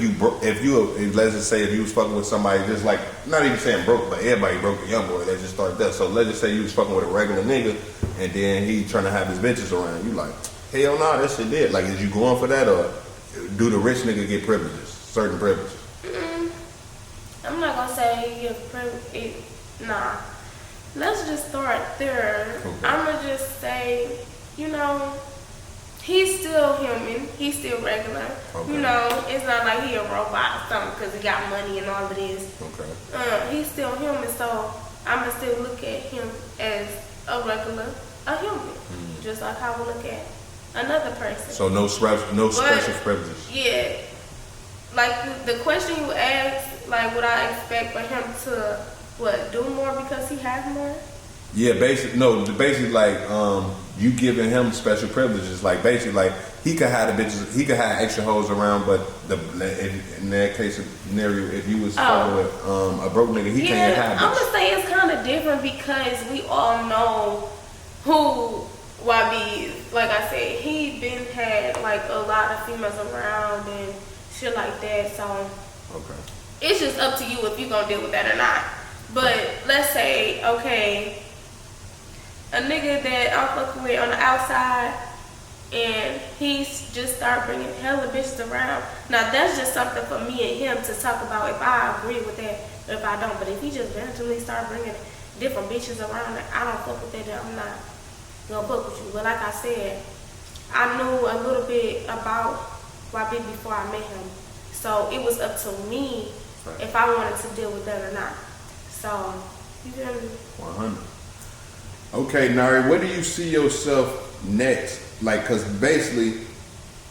let's just say if you was fucking with somebody just like, not even saying broke, but everybody broke the YoungBoy, let's just start there. So let's just say you was fucking with a regular nigga, and then he trying to have his bitches around you, like, hell nah, that shit dead. Like, is you going for that, or do the rich nigga get privileges, certain privileges? I'm not gonna say nah. Let's just start there. Okay. I'm gonna just say, you know, he's still human. He's still regular. Okay. You know, it's not like he a robot or something because he got money and all of this. Okay. He's still human, so I'm gonna still look at him as a human, just like how we look at another person. So no special privileges. Yeah. Like the question you asked, like, would I expect for him to do more because he has more? Yeah, basically like you giving him special privileges. Like basically like he could have the bitches, he could have extra hoes around, but in that case scenario, if you was fucking with a broke nigga, he can't have bitches. I'm gonna say it's kind of different because we all know who YB is. Like I said, he been had like a lot of females around and shit like that. So okay, it's just up to you if you gonna deal with that or not. But let's say, okay, a nigga that I'm fucking with on the outside, and he's just start bringing hella bitches around. Now that's just something for me and him to talk about if I agree with that or if I don't. But if he just randomly start bringing different bitches around, I don't fuck with that, then I'm not gonna fuck with you. But like I said, I knew a little bit about YB before I met him. So it was up to me if I wanted to deal with that or not. So, you feel me? 100. Okay, Nari, where do you see yourself next? Like, cause basically,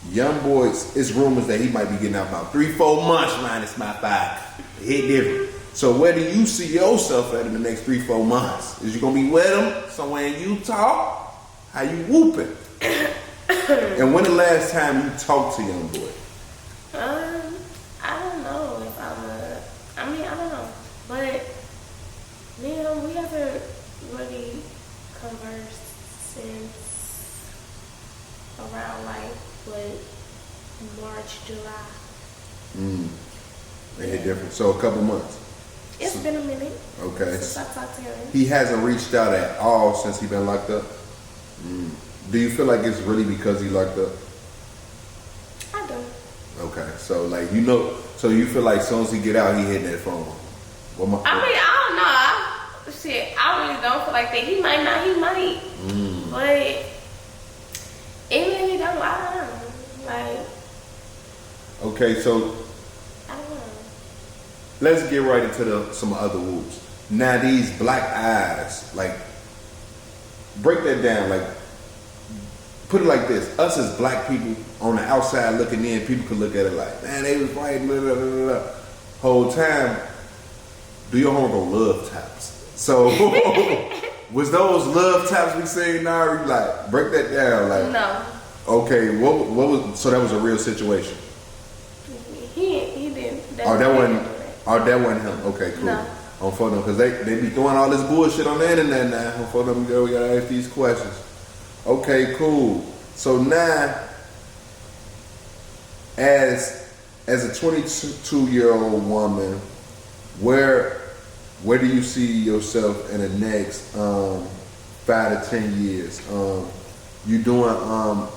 YoungBoy, it's rumors that he might be getting out about 3-4 months minus my 5. Hit different. So where do you see yourself at in the next 3-4 months? Is you gonna be with him somewhere in Utah? How you whooping? And when the last time you talked to YoungBoy? I don't know if I don't know. But we haven't really conversed since around like March, July. They hit different. So a couple months. It's been a minute. Okay. Since I talked to him. He hasn't reached out at all since he been locked up. Do you feel like it's really because he locked up? I do. Okay, so like so you feel like as soon as he get out, he hit that phone. I don't know. I really don't feel like that. He might not. He might. But even if he don't, I don't know. Like. Okay, so. I don't know. Let's get right into some other whoops. Now these black eyes, like, break that down. Like, put it like this: us as black people on the outside looking in, people could look at it like, man, they was right, blah, blah, blah, blah. Whole time, do your homework love taps. So, was those love taps we seen now? Like, break that down. Like, no. Okay, what was? So that was a real situation. He didn't. That wasn't him. Okay, cool. No. On photo, because they be throwing all this bullshit on the internet now. On photo, we gotta ask these questions. Okay, cool. So now, as a 22-year-old woman, where do you see yourself in the next 5 to 10 years? You doing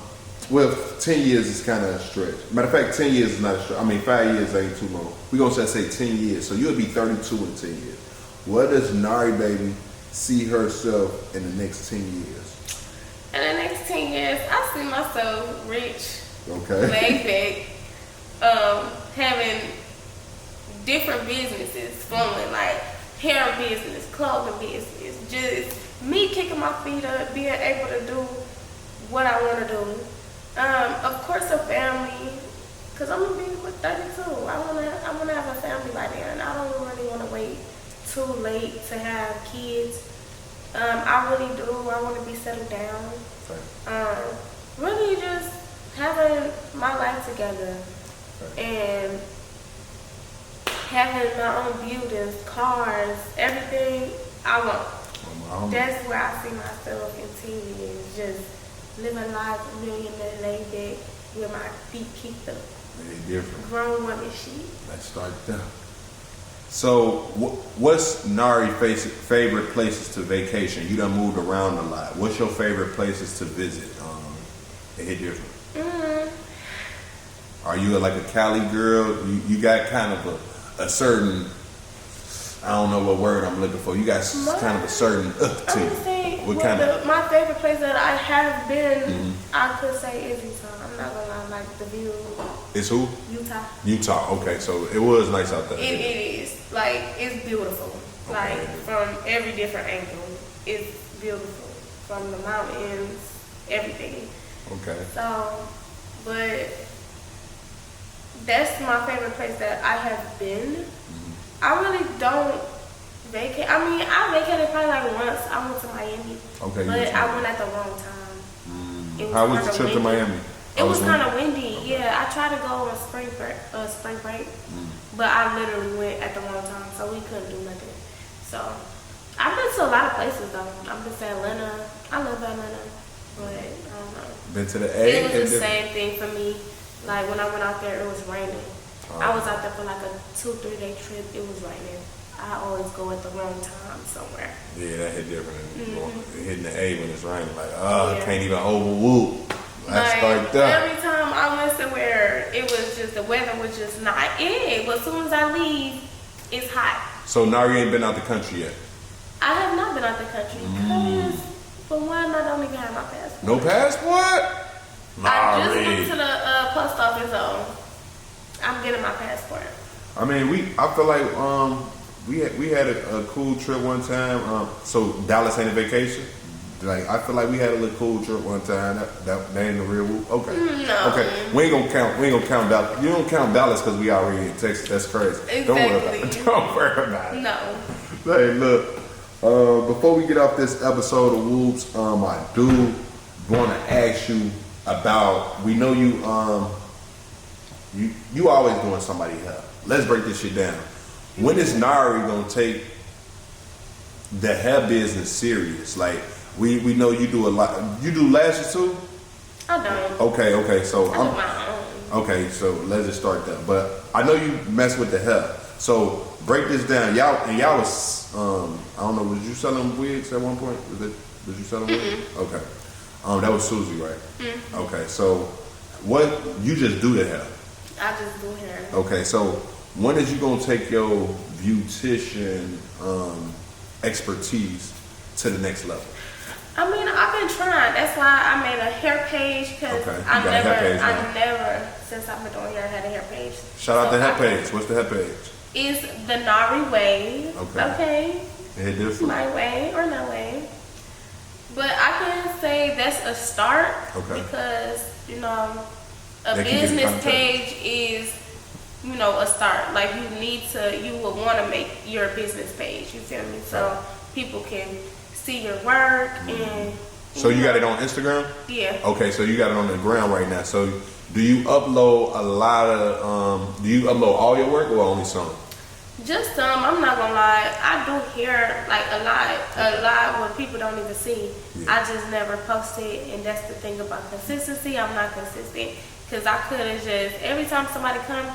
well, 10 years is kind of a stretch. Matter of fact, 10 years is not a stretch. I mean, 5 years ain't too long. We're going to say 10 years. So you'll be 32 in 10 years. What does Nari Baybee see herself in the next 10 years? In the next 10 years, I see myself rich, laid back, having different businesses flowing, like hair business, clothing business, just me kicking my feet up, being able to do what I want to do. Of course, a family, cause I'm gonna be with 32. I wanna have a family by then. I don't really want to wait too late to have kids. I really do. I want to be settled down. Really just having my life together and having my own buildings, cars, everything I want. That's where I see myself in 10 years. Just living life millionaire laid back with my feet kicked up. Very different. Grown woman shit. Let's start there. So, what's Nari's favorite places to vacation? You done moved around a lot. What's your favorite places to visit? It hit different. Are you like a Cali girl? You got kind of a certain, I don't know what word I'm looking for. You got kind of a certain to you. My favorite place that I have been, I could say is Utah. I'm not gonna lie, like the view. It's who? Utah. Utah. Okay, so it was nice out there. It is like it's beautiful. Okay. Like from every different angle, it's beautiful. From the mountains, everything. Okay. So, but that's my favorite place that I have been. I really don't vacate. I mean, I vacated probably like once. I went to Miami. Okay. But I went at the wrong time. How was the trip to Miami? It was kind of windy. Okay. Yeah, I tried to go on spring break, but I literally went at the wrong time, so we couldn't do nothing. So I've been to a lot of places though. I've been to Atlanta. I love Atlanta, but I don't know. Been to the A. It was the same thing for me. Like when I went out there, it was raining. I was out there for like a 2-3 day trip. It was raining. I always go at the wrong time somewhere. Yeah, that hit different. Hitting the A when it's raining, like, I can't even overwhoop. Let's start that. Every time I went somewhere, it was just, the weather was just not it. But as soon as I leave, it's hot. So Nari ain't been out the country yet? I have not been out the country because, for one, I don't even have my passport. No passport? I just went to the post office, so I'm getting my passport. I mean, I feel like we had a cool trip one time. So Dallas ain't a vacation. Like I feel like we had a little cool trip one time. That ain't the real whoop. Okay. No. Okay. We ain't gonna count Dallas. You don't count Dallas because we already in Texas. That's crazy. Exactly. Don't worry about it. Don't worry about it. No. Hey, look. Before we get off this episode of Whoops, I do want to ask you about. We know you always doing somebody help. Let's break this shit down. When is Nari gonna take the hair business serious? Like we know you do a lot. You do lashes too? I don't. Okay. So I do my own. Okay, so let's just start there. But I know you mess with the hair. So break this down. Y'all was I don't know, was you selling wigs at one point? Did you sell wigs? Okay. That was Susie, right? Okay, so what you just do the hair? I just do hair. Okay, so when is you gonna take your beautician expertise to the next level? I mean, I've been trying. That's why I made a hair page because I never, since I've been doing hair, had a hair page. Shout out the hair page. What's the hair page? It's the Nari way. Okay. It different. My way or no way. But I can say that's a start because, a business page is, a start. Like you would want to make your business page. You feel me? So people can see your work and. So you got it on Instagram? Yeah. Okay, so you got it on the ground right now. So do you upload a lot of? Do you upload all your work or only some? Just some. I'm not gonna lie. I do hear like a lot what people don't even see. Yeah. I just never post it, and that's the thing about consistency. I'm not consistent because I could have just every time somebody come,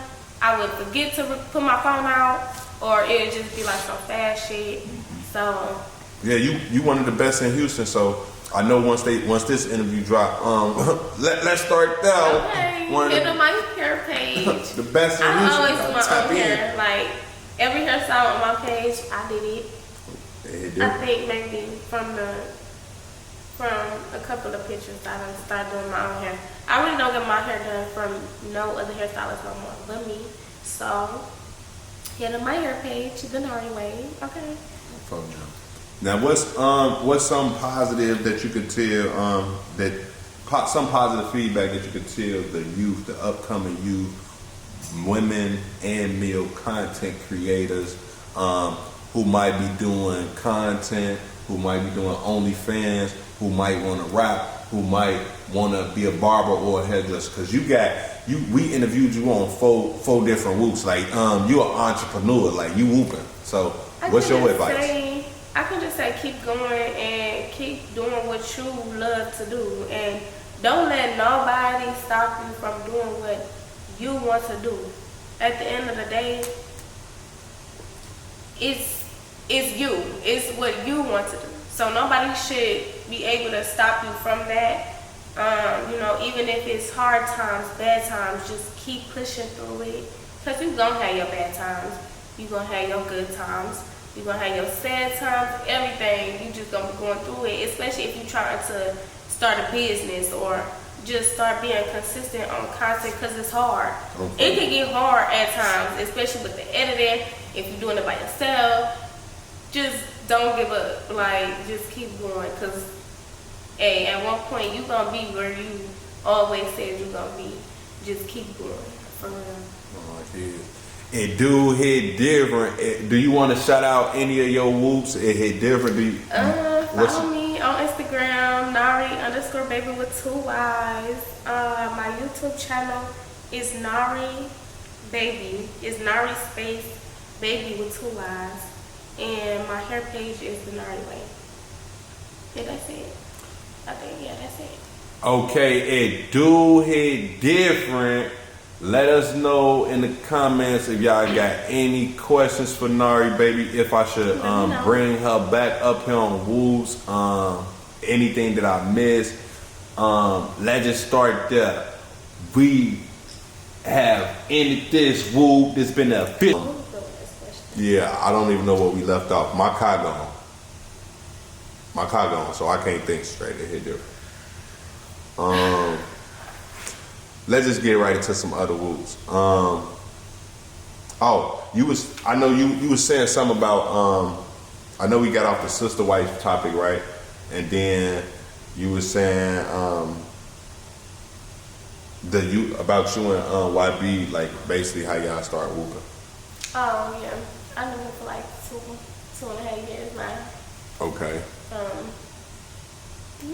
I would forget to put my phone out, or it'd just be like some fast shit. So yeah, you one of the best in Houston. So I know once this interview drop, let's start there. Okay, One hit on my hair page. The best in I Houston. always do my Tap own in. hair. Like every hairstyle on my page, I did it. Yeah, I think maybe from a couple of pictures I done started doing my own hair. I really don't get my hair done from no other hairstylist no more but me. So hit on my hair page, the Nari way. Okay. Now, what's some positive that you could tell some positive feedback that you could tell the youth, the upcoming youth, women and male content creators who might be doing content, who might be doing OnlyFans, who might want to rap, who might want to be a barber or a hairdresser? Because we interviewed you on four different whoops. Like you're an entrepreneur, like you whooping. So what's your advice? I can just say keep going and keep doing what you love to do, and don't let nobody stop you from doing what you want to do. At the end of the day, it's you. It's what you want to do. So nobody should be able to stop you from that. Even if it's hard times, bad times, just keep pushing through it. Because you're going to have your bad times. You're going to have your good times. You're going to have your sad times, everything. You just going to be going through it, especially if you're trying to start a business or just start being consistent on content, because it's hard. Okay. It can get hard at times, especially with the editing. If you're doing it by yourself, just don't give up. Like, just keep going, because at one point you're going to be where you always said you're going to be. Just keep going, for real. Oh, it do hit different. Do you want to shout out any of your whoops? It hit different. Follow me on Instagram, Nari_Baybee with 2 Y's. My YouTube channel is Nari Baybee. It's Nari space Baby with 2 Y's. And my hair page is the Nari way. Yeah, that's it. I think, yeah, that's it. Okay, it do hit different. Let us know in the comments if y'all got any questions for Nari Baybee. If I should bring her back up here on Woods. Anything that I missed. Let's just start there. We have ended this Woo. It's been a fit. Yeah, I don't even know where we left off. My car gone, so I can't think straight. It hit different. Let's just get right into some other woods. I know you was saying something about I know we got off the sister wife topic, right? And then you was saying about you and YB, like basically how y'all start whooping. Oh yeah. I knew him for like 2.5 years now. Okay.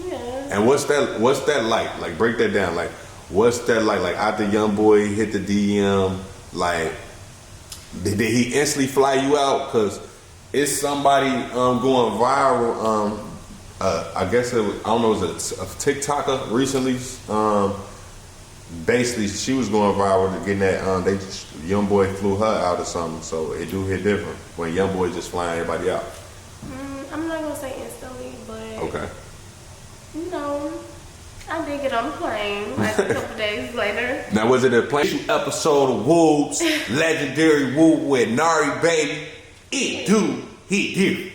Yeah. And what's that like? Like break that down. Like what's that like? Like after YoungBoy hit the DM, like did he instantly fly you out? Cause it's somebody going viral. I guess it was, I don't know, it was a TikToker recently. Basically, she was going viral to getting that. YoungBoy flew her out or something. So it do hit different when YoungBoy just flying everybody out. I'm not gonna say instantly, but okay. I did get on the plane like a couple days later. Now, was it a plane episode of Woods, legendary Woo with Nari Baybee? It do hit different.